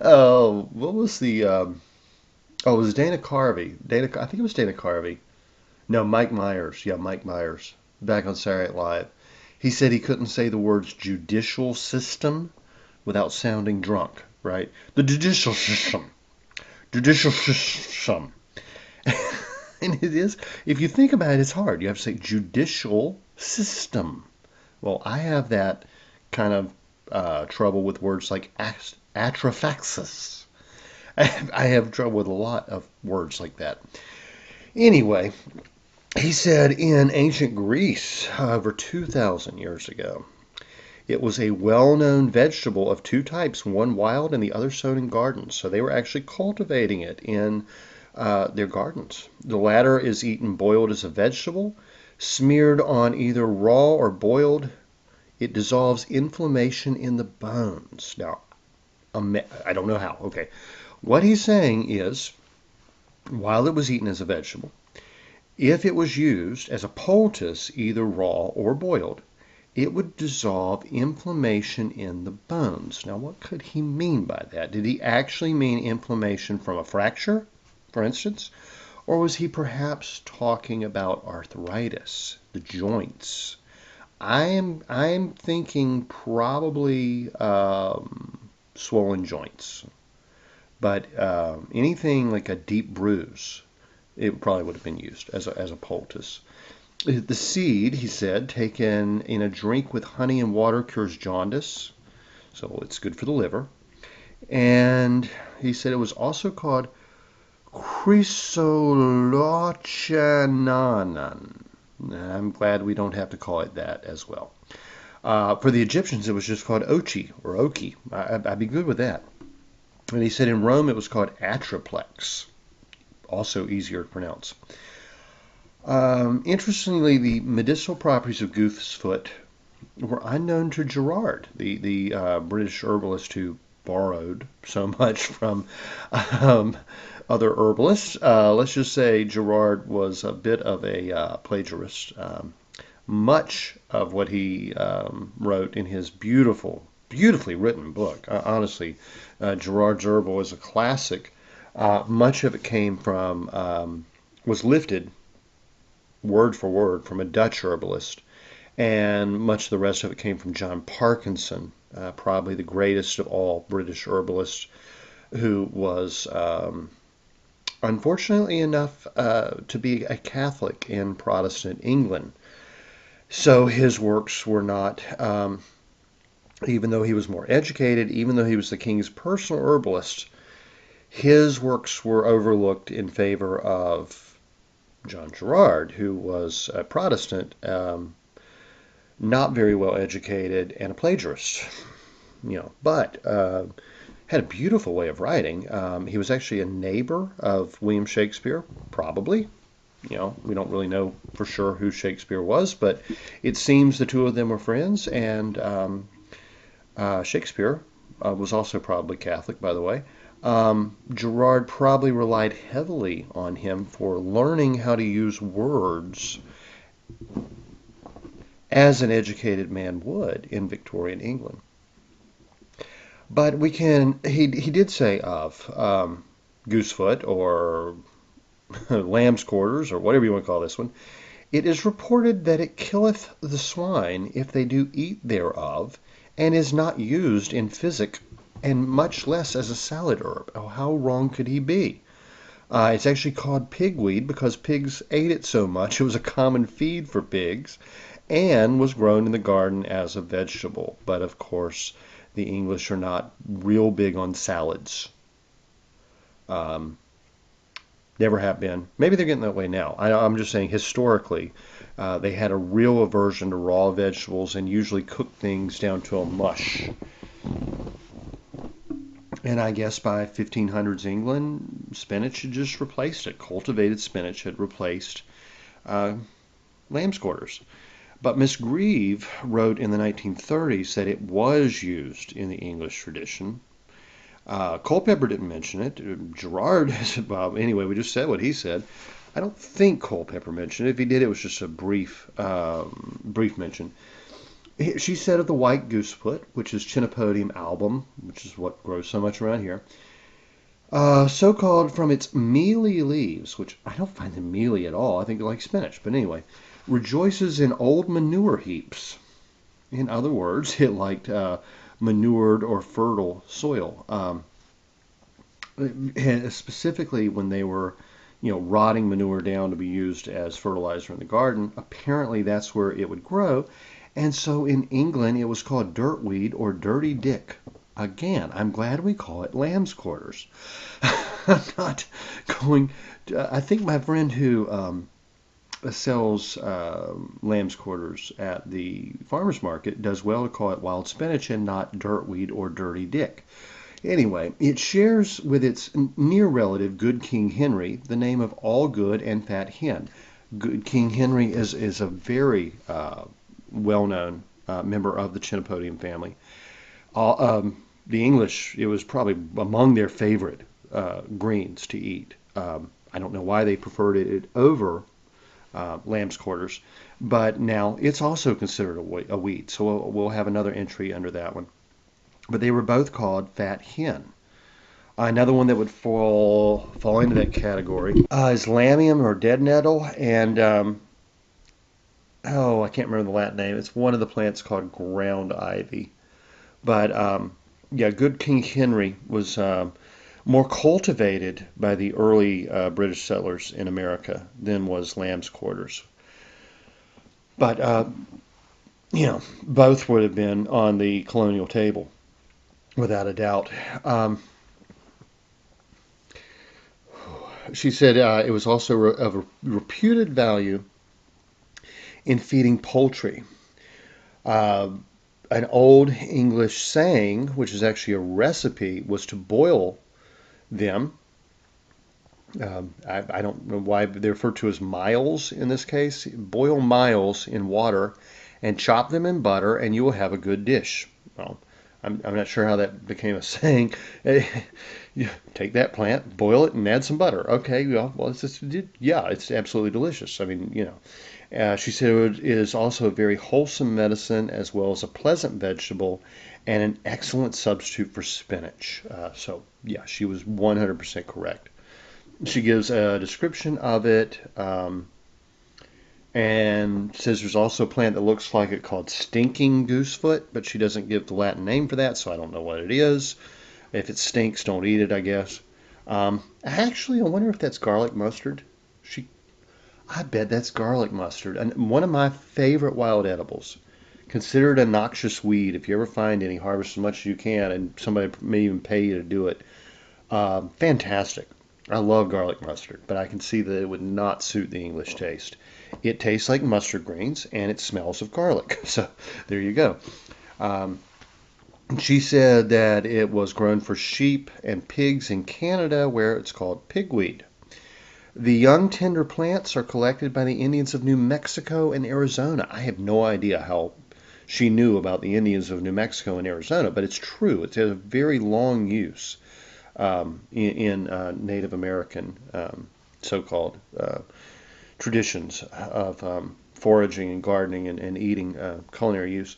oh, what was the? It was Dana Carvey. I think it was Dana Carvey. No, Mike Myers. Yeah, Mike Myers. Back on Saturday Night Live. He said he couldn't say the words judicial system without sounding drunk, right? The judicial system. Judicial system. And it is, if you think about it, it's hard. You have to say judicial system. Well, I have that kind of trouble with words like atrophaxis. I have trouble with a lot of words like that. Anyway, He said in ancient Greece, over 2,000 years ago, it was a well-known vegetable of two types, one wild and the other sown in gardens. So they were actually cultivating it in their gardens. The latter is eaten boiled as a vegetable, smeared on either raw or boiled. It dissolves inflammation in the bones. Now, I don't know how. Okay. What he's saying is, while it was eaten as a vegetable, if it was used as a poultice, either raw or boiled, it would dissolve inflammation in the bones. Now, what could he mean by that? Did he actually mean inflammation from a fracture, for instance? Or was he perhaps talking about arthritis, the joints? I'm thinking probably swollen joints, but anything like a deep bruise, it probably would have been used as a poultice. The seed, he said, taken in a drink with honey and water cures jaundice, so it's good for the liver. And he said it was also called chrysolochananan. I'm glad we don't have to call it that as well. For the Egyptians, it was just called ochi or oki. I'd be good with that. And he said in Rome it was called atriplex, also easier to pronounce. Interestingly, the medicinal properties of goosefoot were unknown to Gerard, the British herbalist who borrowed so much from other herbalists. Let's just say Gerard was a bit of a plagiarist. Much of what he wrote in his beautifully written book, honestly, Gerard's Herbal is a classic. Much of it came from, was lifted word for word from a Dutch herbalist, and much of the rest of it came from John Parkinson, probably the greatest of all British herbalists, who was unfortunately enough to be a Catholic in Protestant England. So his works were not, even though he was more educated, even though he was the king's personal herbalist, his works were overlooked in favor of John Gerard, who was a Protestant, not very well educated, and a plagiarist. But had a beautiful way of writing. He was actually a neighbor of William Shakespeare, probably. We don't really know for sure who Shakespeare was, but it seems the two of them were friends, and Shakespeare was also probably Catholic, by the way. Gerard probably relied heavily on him for learning how to use words as an educated man would in Victorian England. But he did say of goosefoot or lamb's quarters or whatever you want to call this one, it is reported that it killeth the swine if they do eat thereof, and is not used in physic, and much less as a salad herb. Oh, how wrong could he be? It's actually called pigweed because pigs ate it so much. It was a common feed for pigs and was grown in the garden as a vegetable. But of course, the English are not real big on salads. Never have been. Maybe they're getting that way now. I'm just saying historically, they had a real aversion to raw vegetables and usually cooked things down to a mush. And I guess by 1500s England, spinach had just replaced it. Cultivated spinach had replaced lamb's quarters. But Miss Grieve wrote in the 1930s that it was used in the English tradition. Culpeper didn't mention it. Gerard, well, anyway, we just said what he said. I don't think Culpeper mentioned it. If he did, it was just a brief mention. She said of the white goosefoot, which is Chenopodium album, which is what grows so much around here, so called from its mealy leaves, which I don't find them mealy at all. I think they're like spinach. But anyway, rejoices in old manure heaps. In other words, it liked manured or fertile soil. Specifically when they were, rotting manure down to be used as fertilizer in the garden, apparently that's where it would grow. And so in England, it was called dirtweed or dirty dick. Again, I'm glad we call it lamb's quarters. I'm not going to, I think my friend who sells lamb's quarters at the farmer's market does well to call it wild spinach and not dirtweed or dirty dick. Anyway, it shares with its near relative Good King Henry the name of all good and fat hen. Good King Henry is a very well-known member of the Chenopodium family. The English, it was probably among their favorite greens to eat. I don't know why they preferred it over lamb's quarters, but now it's also considered a weed, so we'll have another entry under that one. But they were both called fat hen. Another one that would fall into that category is lamium or dead nettle, and I can't remember the Latin name. It's one of the plants called ground ivy. But yeah, Good King Henry was more cultivated by the early British settlers in America than was lamb's quarters. But both would have been on the colonial table without a doubt. She said it was also of a reputed value in feeding poultry. Uh, an old English saying, which is actually a recipe, was to boil them. I don't know why they're referred to as miles in this case. Boil miles in water and chop them in butter, and you will have a good dish. Well, I'm not sure how that became a saying. You take that plant, boil it, and add some butter. Okay, well, it's absolutely delicious. I mean, she said it is also a very wholesome medicine as well as a pleasant vegetable and an excellent substitute for spinach. So, yeah, she was 100% correct. She gives a description of it and says there's also a plant that looks like it called stinking goosefoot, but she doesn't give the Latin name for that, so I don't know what it is. If it stinks, don't eat it, I guess. Actually, I wonder if that's garlic mustard. I bet that's garlic mustard. And one of my favorite wild edibles. Considered a noxious weed. If you ever find any, harvest as much as you can, and somebody may even pay you to do it. Fantastic. I love garlic mustard, but I can see that it would not suit the English taste. It tastes like mustard greens, and it smells of garlic. So there you go. Um, she said that it was grown for sheep and pigs in Canada, where it's called pigweed. The young tender plants are collected by the Indians of New Mexico and Arizona. I have no idea how she knew about the Indians of New Mexico and Arizona, but it's true. It's a very long use in Native American so-called traditions of foraging and gardening and eating culinary use.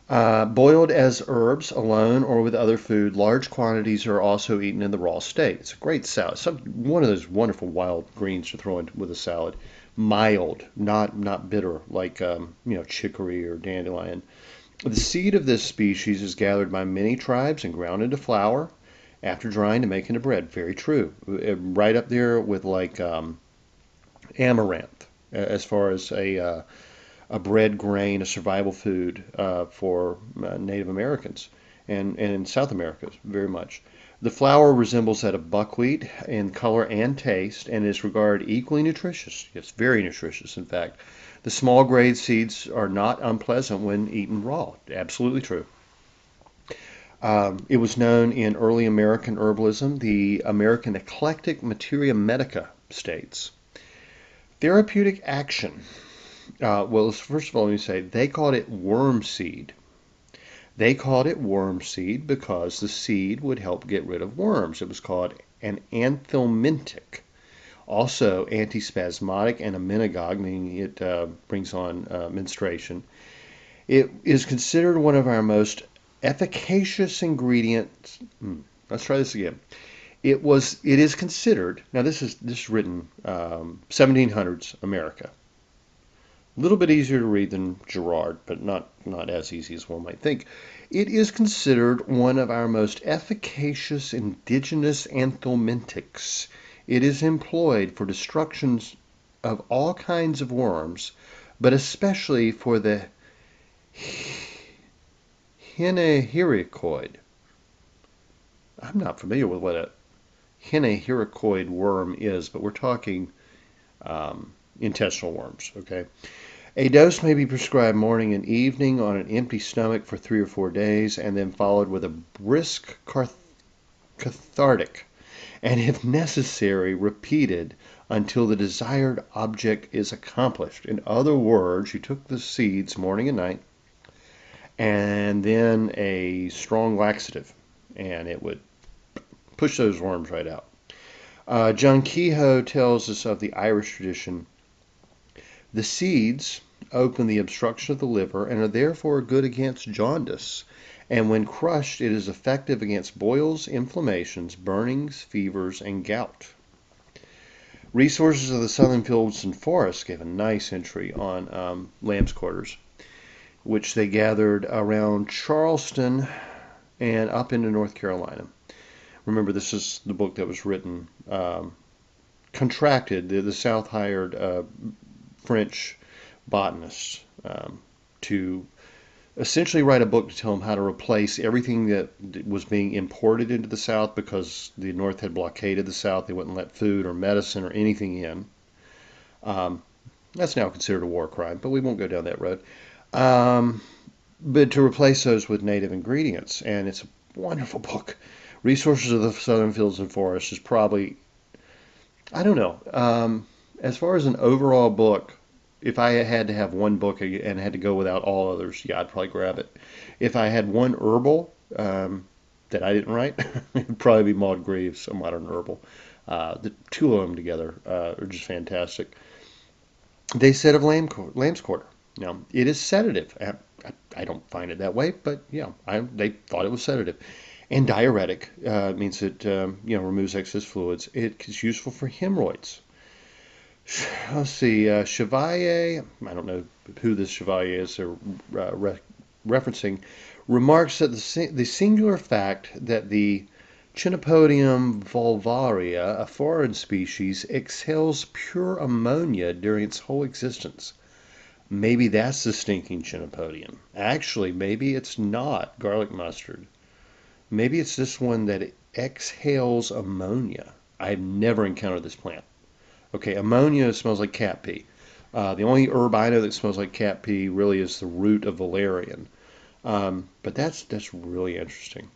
Boiled as herbs alone or with other food, large quantities are also eaten in the raw state. It's a great salad. One of those wonderful wild greens to throw in with a salad. Mild, not bitter like chicory or dandelion. The seed of this species is gathered by many tribes and ground into flour after drying to make into bread. Very true. Right up there with like amaranth as far as a bread grain, a survival food for Native Americans and in South America very much. The flour resembles that of buckwheat in color and taste and is regarded equally nutritious. It's very nutritious, in fact. The small grade seeds are not unpleasant when eaten raw. Absolutely true. It was known in early American herbalism. The American Eclectic Materia Medica states therapeutic action. Well, first of all, let me say they called it worm seed. They called it worm seed because the seed would help get rid of worms. It was called an anthelmintic. Also antispasmodic and emmenagogue, meaning it brings on menstruation. It is considered one of our most efficacious ingredients. Let's try this again. It is considered. Now this is written 1700s America. A little bit easier to read than Gerard, but not as easy as one might think. It is considered one of our most efficacious indigenous anthelmintics. It is employed for destructions of all kinds of worms, but especially for the Hinehiricoid. I'm not familiar with what a Hinehiricoid worm is, but we're talking intestinal worms. Okay. A dose may be prescribed morning and evening on an empty stomach for 3 or 4 days, and then followed with a brisk cathartic, and if necessary, repeated until the desired object is accomplished. In other words, you took the seeds morning and night, and then a strong laxative, and it would push those worms right out. John Kehoe tells us of the Irish tradition. The seeds open the obstruction of the liver and are therefore good against jaundice. And when crushed, it is effective against boils, inflammations, burnings, fevers, and gout. Resources of the Southern Fields and Forests gave a nice entry on lamb's quarters, which they gathered around Charleston and up into North Carolina. Remember, this is the book that was written, contracted. The South hired French botanists to essentially write a book to tell them how to replace everything that was being imported into the South because the North had blockaded the South. They wouldn't let food or medicine or anything in. That's now considered a war crime, but we won't go down that road. But to replace those with native ingredients, and it's a wonderful book. Resources of the Southern Fields and Forests is probably, I don't know, as far as an overall book, if I had to have one book and had to go without all others, yeah, I'd probably grab it. If I had one herbal that I didn't write, it would probably be Maud Greaves, A Modern Herbal. The two of them together are just fantastic. They said of lamb's quarter. Now, it is sedative. I don't find it that way, but yeah, they thought it was sedative. And diuretic means it removes excess fluids. It is useful for hemorrhoids. Let's see, Chevalier, I don't know who this Chevalier is referencing, remarks that the singular fact that the Chenopodium vulvaria, a foreign species, exhales pure ammonia during its whole existence. Maybe that's the stinking Chenopodium. Actually, maybe it's not garlic mustard. Maybe it's this one that exhales ammonia. I've never encountered this plant. Okay, ammonia smells like cat pee. The only herb I know that smells like cat pee really is the root of valerian. But that's really interesting.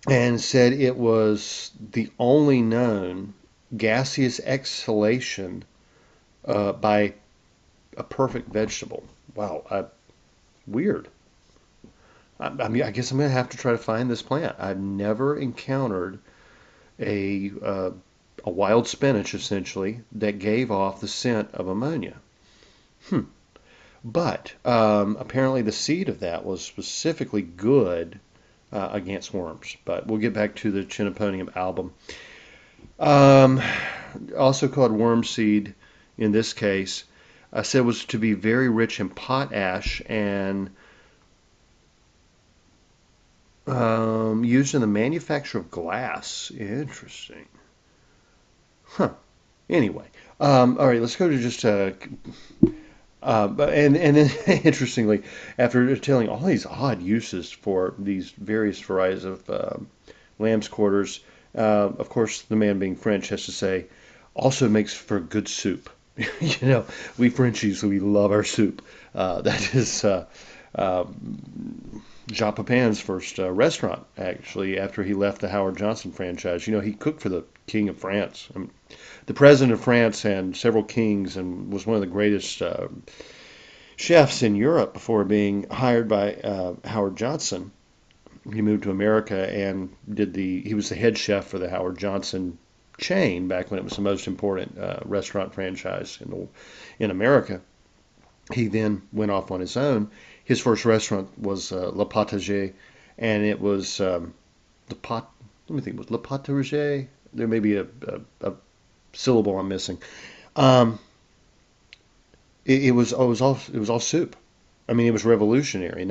And said it was the only known gaseous exhalation by a perfect vegetable. Wow, weird. I guess I'm going to have to try to find this plant. I've never encountered a wild spinach, essentially, that gave off the scent of ammonia. But apparently the seed of that was specifically good against worms. But we'll get back to the Chenopodium album. Also called worm seed in this case, said was to be very rich in potash and used in the manufacture of glass. Interesting. Anyway, all right. Let's go to just and then interestingly, after telling all these odd uses for these various varieties of lamb's quarters, of course, the man being French has to say, also makes for good soup. We Frenchies, we love our soup. That is Jean Papin's first restaurant, actually, after he left the Howard Johnson franchise. He cooked for the King of France. The President of France and several kings, and was one of the greatest chefs in Europe before being hired by Howard Johnson. He moved to America and he was the head chef for the Howard Johnson chain back when it was the most important restaurant franchise in America. He then went off on his own. His first restaurant was Le Potager, and it was let me think, was Le Potager? There may be a syllable I'm missing. It was all soup. I mean, it was revolutionary.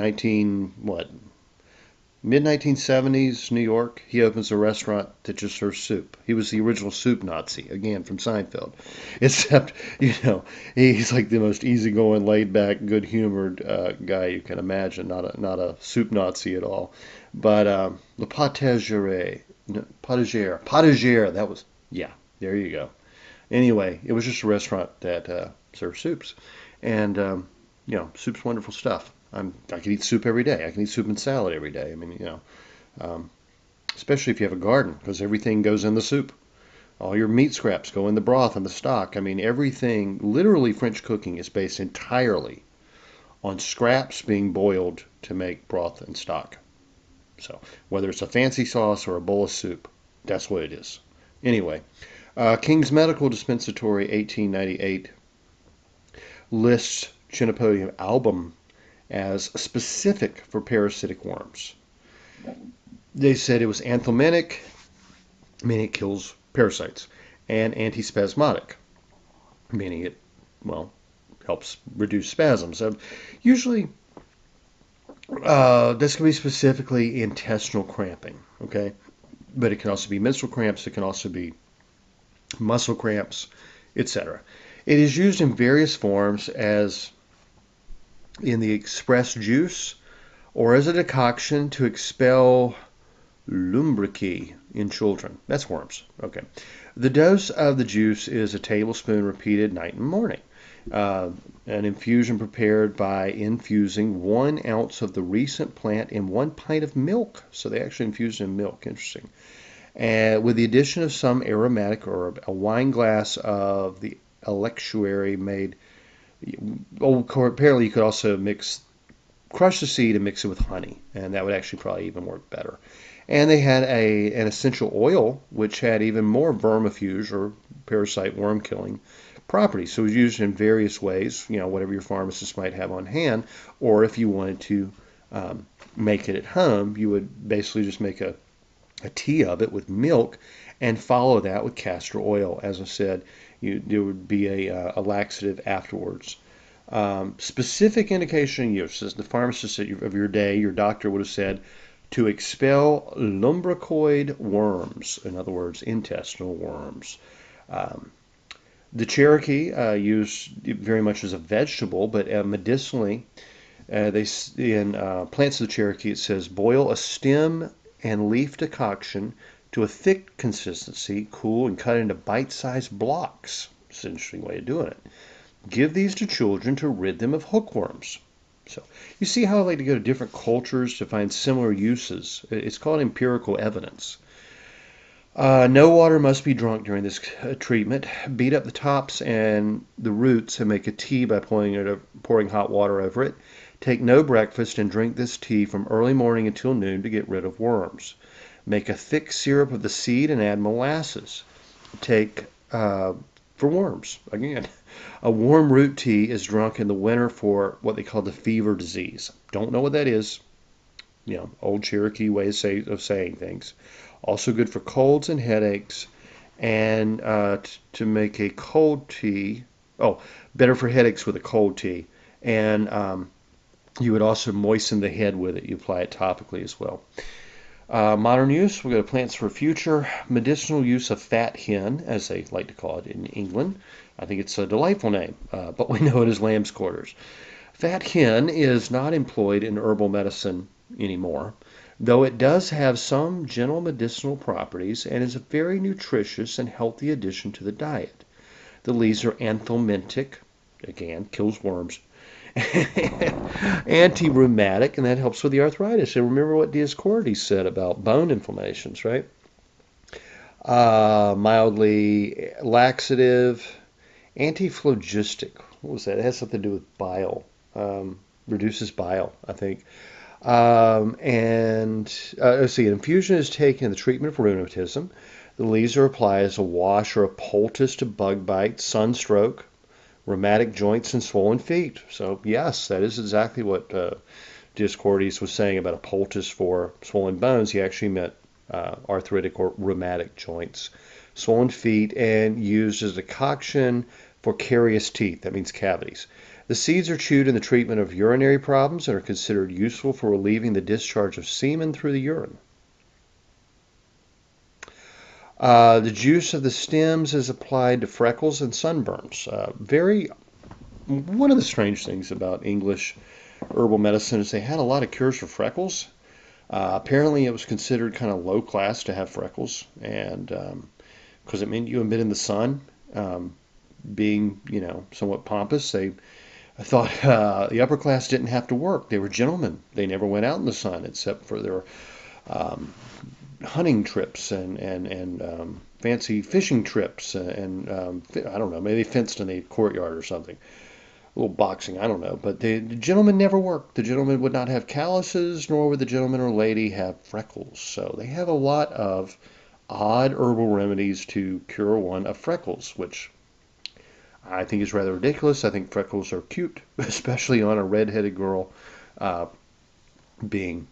Mid 1970s, New York. He opens a restaurant that just serves soup. He was the original soup Nazi, again from Seinfeld. Except, he's like the most easygoing, laid-back, good-humored guy you can imagine. Not a soup Nazi at all. But Le Potager, Potager. That was, yeah. There you go. Anyway, it was just a restaurant that served soups, and soup's wonderful stuff. I can eat soup every day. I can eat soup and salad every day. I mean, um, especially if you have a garden, because everything goes in the soup. All your meat scraps go in the broth and the stock. I mean, everything, literally French cooking is based entirely on scraps being boiled to make broth and stock. So whether it's a fancy sauce or a bowl of soup, that's what it is. Anyway, King's Medical Dispensatory 1898 lists Chenopodium album as specific for parasitic worms. They said it was anthelmintic, meaning it kills parasites, and antispasmodic, meaning it, helps reduce spasms. Usually, this can be specifically intestinal cramping, okay? But it can also be menstrual cramps, it can also be muscle cramps, etc. It is used in various forms as in the express juice or as a decoction to expel lumbricae in children. That's worms. Okay. The dose of the juice is a tablespoon repeated night and morning. An infusion prepared by infusing 1 ounce of the recent plant in 1 pint of milk. So they actually infused in milk. Interesting. And with the addition of some aromatic herb, a wine glass of the electuary made. Apparently, you could also crush the seed and mix it with honey, and that would actually probably even work better. And they had an essential oil which had even more vermifuge or parasite worm killing properties. So it was used in various ways, whatever your pharmacist might have on hand, or if you wanted to make it at home, you would basically just make a tea of it with milk and follow that with castor oil. As I said, there would be a laxative afterwards. Specific indication use, as the pharmacist of your day, your doctor would have said, to expel lumbricoid worms, in other words, intestinal worms. The Cherokee used very much as a vegetable, but medicinally, in Plants of the Cherokee, it says boil a stem and leaf decoction to a thick consistency, cool, and cut into bite-sized blocks. It's an interesting way of doing it. Give these to children to rid them of hookworms. So you see how I like to go to different cultures to find similar uses. It's called empirical evidence. No water must be drunk during this treatment. Beat up the tops and the roots and make a tea by pouring hot water over it. Take no breakfast and drink this tea from early morning until noon to get rid of worms. Make a thick syrup of the seed and add molasses. Take for worms. Again, a warm root tea is drunk in the winter for what they call the fever disease. Don't know what that is. Old Cherokee way of saying things. Also good for colds and headaches. And to make a cold tea. Oh, better for headaches with a cold tea. And you would also moisten the head with it. You apply it topically as well. Modern use, we'll go to Plants for Future. Medicinal use of fat hen, as they like to call it in England. I think it's a delightful name, but we know it as lamb's quarters. Fat hen is not employed in herbal medicine anymore, though it does have some general medicinal properties and is a very nutritious and healthy addition to the diet. The leaves are anthelmintic, again, kills worms, anti-rheumatic, and that helps with the arthritis. And remember what Dioscorides said about bone inflammations, right? Mildly laxative, antiphlogistic. What was that? It has something to do with bile. Reduces bile, I think. Let's see, an infusion is taken in the treatment of rheumatism. The leaves are applied as a wash or a poultice to bug bite, sunstroke, rheumatic joints, and swollen feet. So yes, that is exactly what Dioscorides was saying about a poultice for swollen bones. He actually meant arthritic or rheumatic joints, swollen feet, and used as a decoction for carious teeth. That means cavities. The seeds are chewed in the treatment of urinary problems and are considered useful for relieving the discharge of semen through the urine. The juice of the stems is applied to freckles and sunburns. One of the strange things about English herbal medicine is they had a lot of cures for freckles. Apparently, it was considered kind of low class to have freckles, and because it meant you had been in the sun Um, being, somewhat pompous, they thought the upper class didn't have to work. They were gentlemen. They never went out in the sun except for their um, hunting trips and fancy fishing trips and I don't know, maybe they fenced in a courtyard or something. A little boxing, I don't know. But the gentleman never worked. The gentleman would not have calluses, nor would the gentleman or lady have freckles. So they have a lot of odd herbal remedies to cure one of freckles, which I think is rather ridiculous. I think freckles are cute, especially on a redheaded girl. Uh, being,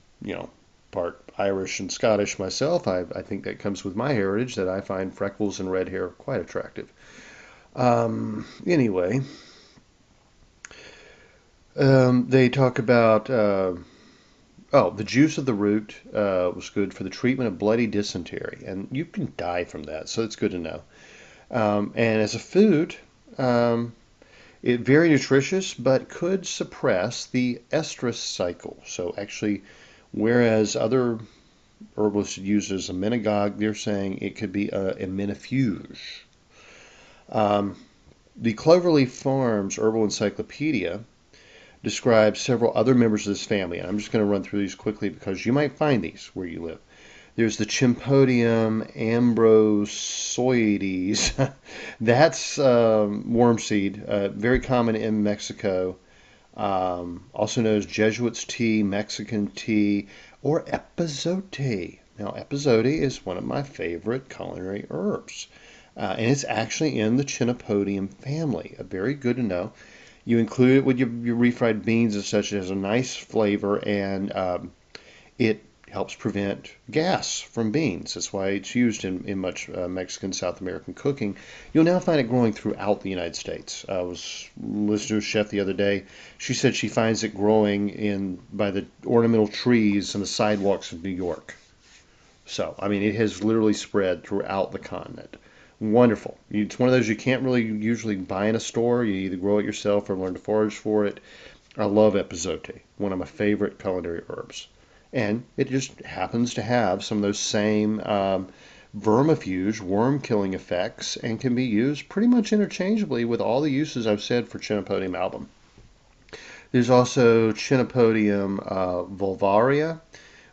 part Irish and Scottish myself, I think that comes with my heritage that I find freckles and red hair quite attractive. Anyway, they talk about, the juice of the root was good for the treatment of bloody dysentery, and you can die from that, so it's good to know. And as a food, um, very nutritious, but could suppress the estrus cycle. So actually, whereas other herbalists use it as a menagogue, they're saying it could be a minifuge. Um, the Cloverleaf Farms Herbal Encyclopedia describes several other members of this family, and I'm just going to run through these quickly because you might find these where you live. There's the Chenopodium ambrosioides. That's worm seed, very common in Mexico. Also known as Jesuit's tea, Mexican tea, or epazote. Now, epazote is one of my favorite culinary herbs, and it's actually in the Chenopodium family. Very good to know. You include it with your refried beans and such. It has a nice flavor, and it helps prevent gas from beans. That's why it's used in much Mexican, South American cooking. You'll now find it growing throughout the United States. I was listening to a chef the other day. She said she finds it growing by the ornamental trees on the sidewalks of New York. So, I mean, it has literally spread throughout the continent. Wonderful. It's one of those you can't really usually buy in a store. You either grow it yourself or learn to forage for it. I love epazote, one of my favorite culinary herbs. And it just happens to have some of those same vermifuge, worm-killing effects and can be used pretty much interchangeably with all the uses I've said for Chenopodium album. There's also Chenopodium vulvaria,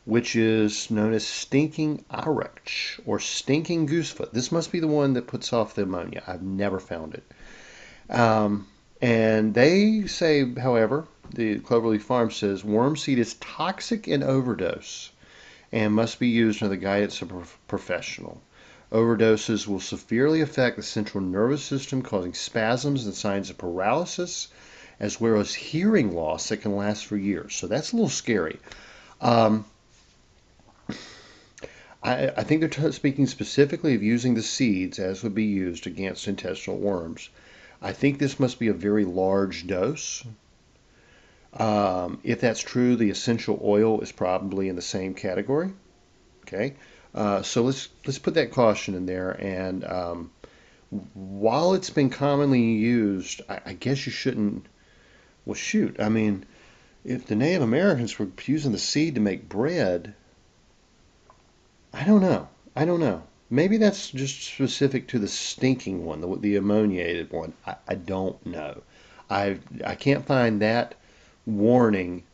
which is known as stinking irex or stinking goosefoot. This must be the one that puts off the ammonia. I've never found it. And they say, however, the Cloverleaf Farm says worm seed is toxic in overdose and must be used under the guidance of a professional. Overdoses will severely affect the central nervous system, causing spasms and signs of paralysis, as well as hearing loss that can last for years. So that's a little scary. Um, I think they're speaking specifically of using the seeds as would be used against intestinal worms. I think this must be a very large dose. If that's true, the essential oil is probably in the same category. Okay, so let's put that caution in there. And while it's been commonly used, I guess you shouldn't. Well, shoot, I mean, if the Native Americans were using the seed to make bread, I don't know. I don't know. Maybe that's just specific to the stinking one, the ammoniated one. I don't know. I can't find that warning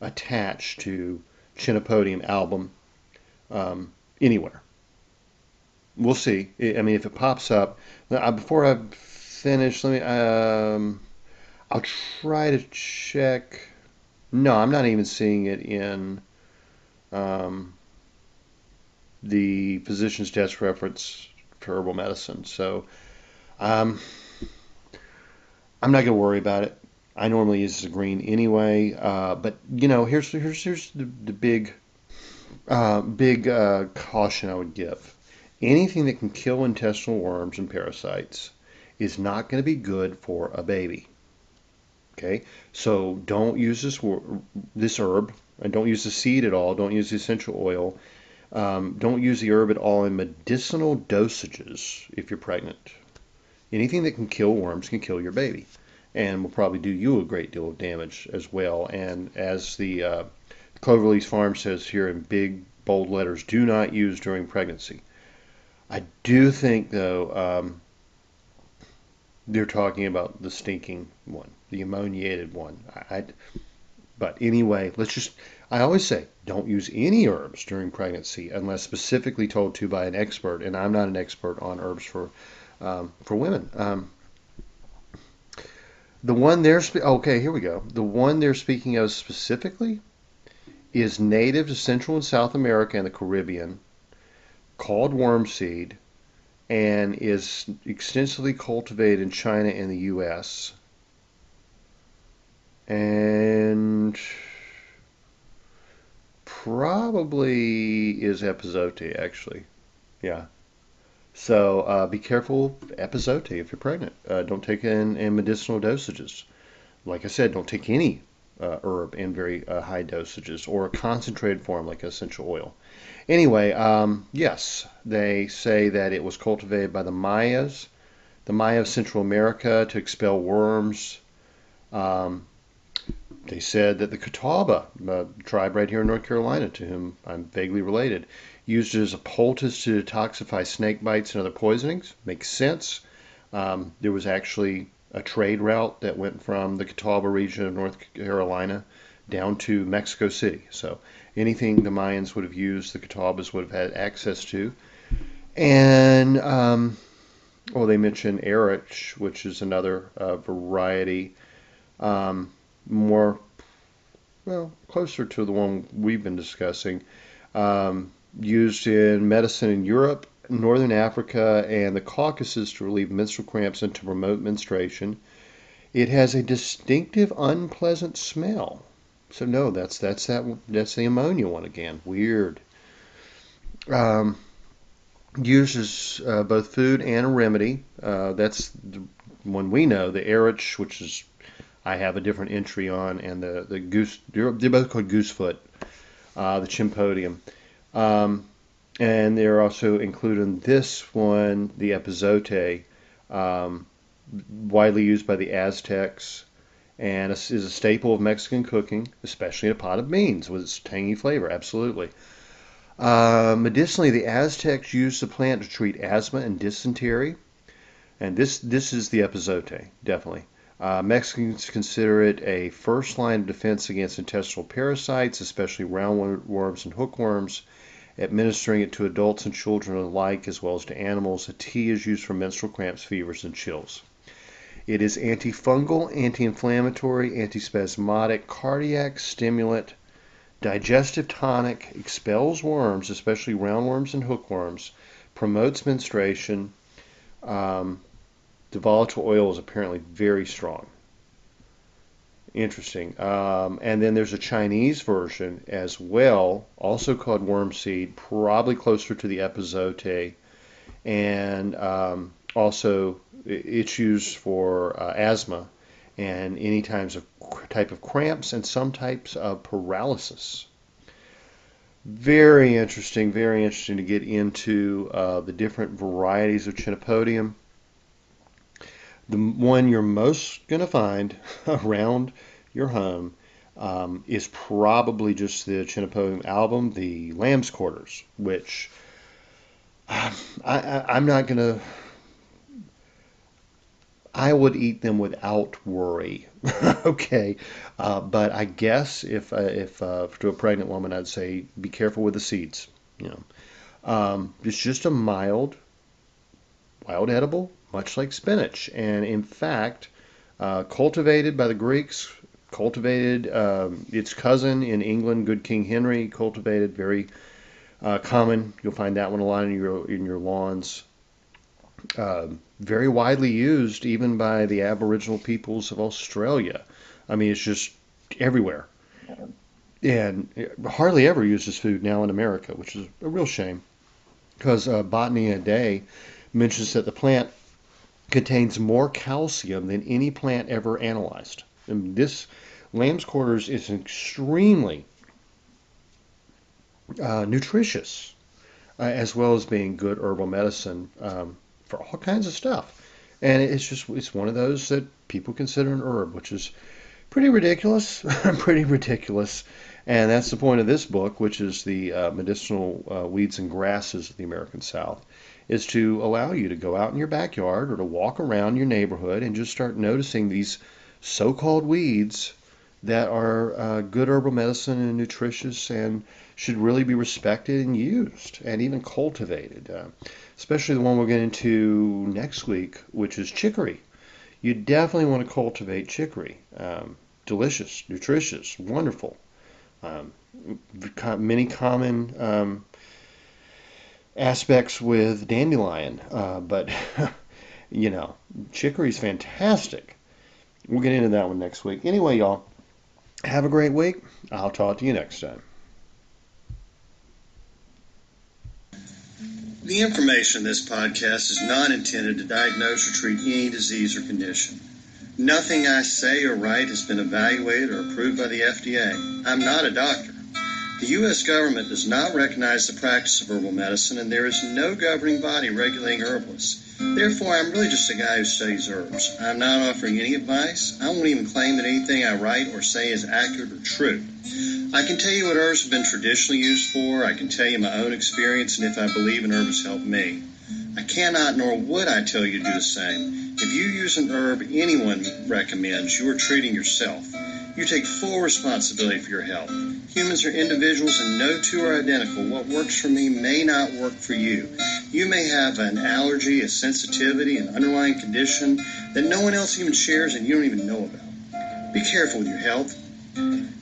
attached to Chenopodium album anywhere. We'll see. I mean, if it pops up. Now, before I finish, let me. I'll try to check. No, I'm not even seeing it in um, the physician's desk reference for herbal medicine. So um, I'm not going to worry about it. I normally use the green anyway, but here's the big caution I would give. Anything that can kill intestinal worms and parasites is not going to be good for a baby. Okay, so don't use this herb, and don't use the seed at all. Don't use the essential oil. Don't use the herb at all in medicinal dosages if you're pregnant. Anything that can kill worms can kill your baby, and will probably do you a great deal of damage as well. And as the Cloverleaf Farm says here in big bold letters, do not use during pregnancy. I do think, though, They're talking about the stinking one, the ammoniated one. But anyway, I always say, don't use any herbs during pregnancy unless specifically told to by an expert. And I'm not an expert on herbs for women. The one okay, here we go. The one they're speaking of specifically is native to Central and South America and the Caribbean, called wormseed, and is extensively cultivated in China and the U.S. And probably is epazote, actually. Yeah. So be careful, epazote, if you're pregnant. Don't take it in medicinal dosages. Like I said, don't take any herb in very high dosages or a concentrated form like essential oil. Anyway, yes, they say that it was cultivated by the Mayas of Central America to expel worms. Um, they said that the Catawba tribe right here in North Carolina, to whom I'm vaguely related, used it as a poultice to detoxify snake bites and other poisonings. Makes sense. There was actually a trade route that went from the Catawba region of North Carolina down to Mexico City. So anything the Mayans would have used, the Catawbas would have had access to. And, well, they mentioned Erich, which is another variety, um, more, well, closer to the one we've been discussing, used in medicine in Europe, Northern Africa, and the Caucasus to relieve menstrual cramps and to promote menstruation. It has a distinctive, unpleasant smell. So no, that's the ammonia one again. Weird. Um, Used as both food and a remedy. That's the one we know. The Erich, which is I have a different entry on, and the goose. They're both called goosefoot. The Chenopodium. Um, and they're also included in this one, the epazote, um, widely used by the Aztecs, and is a staple of Mexican cooking, especially in a pot of beans with its tangy flavor. Absolutely. Medicinally, the Aztecs used the plant to treat asthma and dysentery, and this is the epazote, definitely. Mexicans consider it a first line of defense against intestinal parasites, especially roundworms and hookworms. Administering it to adults and children alike, as well as to animals, the tea is used for menstrual cramps, fevers, and chills. It is antifungal, anti-inflammatory, antispasmodic, cardiac stimulant, digestive tonic, expels worms, especially roundworms and hookworms, promotes menstruation. Um, the volatile oil is apparently very strong. Interesting. And then there's a Chinese version as well, also called wormseed, probably closer to the epazote, and also it's used for asthma and any type of cramps and some types of paralysis. Very interesting to get into the different varieties of Chenopodium. The one you're most going to find around your home is probably just the Chenopodium album, the Lamb's Quarters, which I'm not going to. I would eat them without worry. Okay, but I guess if to a pregnant woman, I'd say be careful with the seeds. You know, it's just a wild edible, much like spinach, and in fact, cultivated by the Greeks. Cultivated, its cousin in England, Good King Henry, cultivated, very common. You'll find that one a lot in your lawns. Very widely used even by the Aboriginal peoples of Australia. I mean, it's just everywhere. And hardly ever used as food now in America, which is a real shame. Because Botany a Day mentions that the plant contains more calcium than any plant ever analyzed. And this lamb's quarters is extremely nutritious, as well as being good herbal medicine for all kinds of stuff. And it's one of those that people consider an herb, which is pretty ridiculous, pretty ridiculous. And that's the point of this book, which is the medicinal weeds and grasses of the American South. is to allow you to go out in your backyard or to walk around your neighborhood and just start noticing these so-called weeds that are good herbal medicine and nutritious and should really be respected and used and even cultivated, especially the one we'll get into next week, which is chicory. You definitely want to cultivate chicory. Delicious, nutritious, wonderful. Um, Many common aspects with dandelion, but chicory's fantastic. We'll get into that one next week. Anyway, y'all, have a great week. I'll talk to you next time. The information in this podcast is not intended to diagnose or treat any disease or condition. Nothing I say or write has been evaluated or approved by the FDA. I'm not a doctor. The U.S. government does not recognize the practice of herbal medicine, and there is no governing body regulating herbalists. Therefore, I'm really just a guy who studies herbs. I'm not offering any advice. I won't even claim that anything I write or say is accurate or true. I can tell you what herbs have been traditionally used for. I can tell you my own experience and if I believe an herb has helped me. I cannot nor would I tell you to do the same. If you use an herb anyone recommends, you are treating yourself. You take full responsibility for your health. Humans are individuals and no two are identical. What works for me may not work for you. You may have an allergy, a sensitivity, an underlying condition that no one else even shares and you don't even know about. Be careful with your health.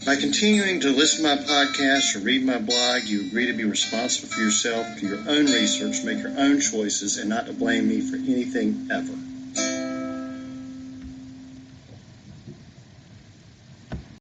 By continuing to listen to my podcast or read my blog, you agree to be responsible for yourself, for your own research, make your own choices, and not to blame me for anything ever.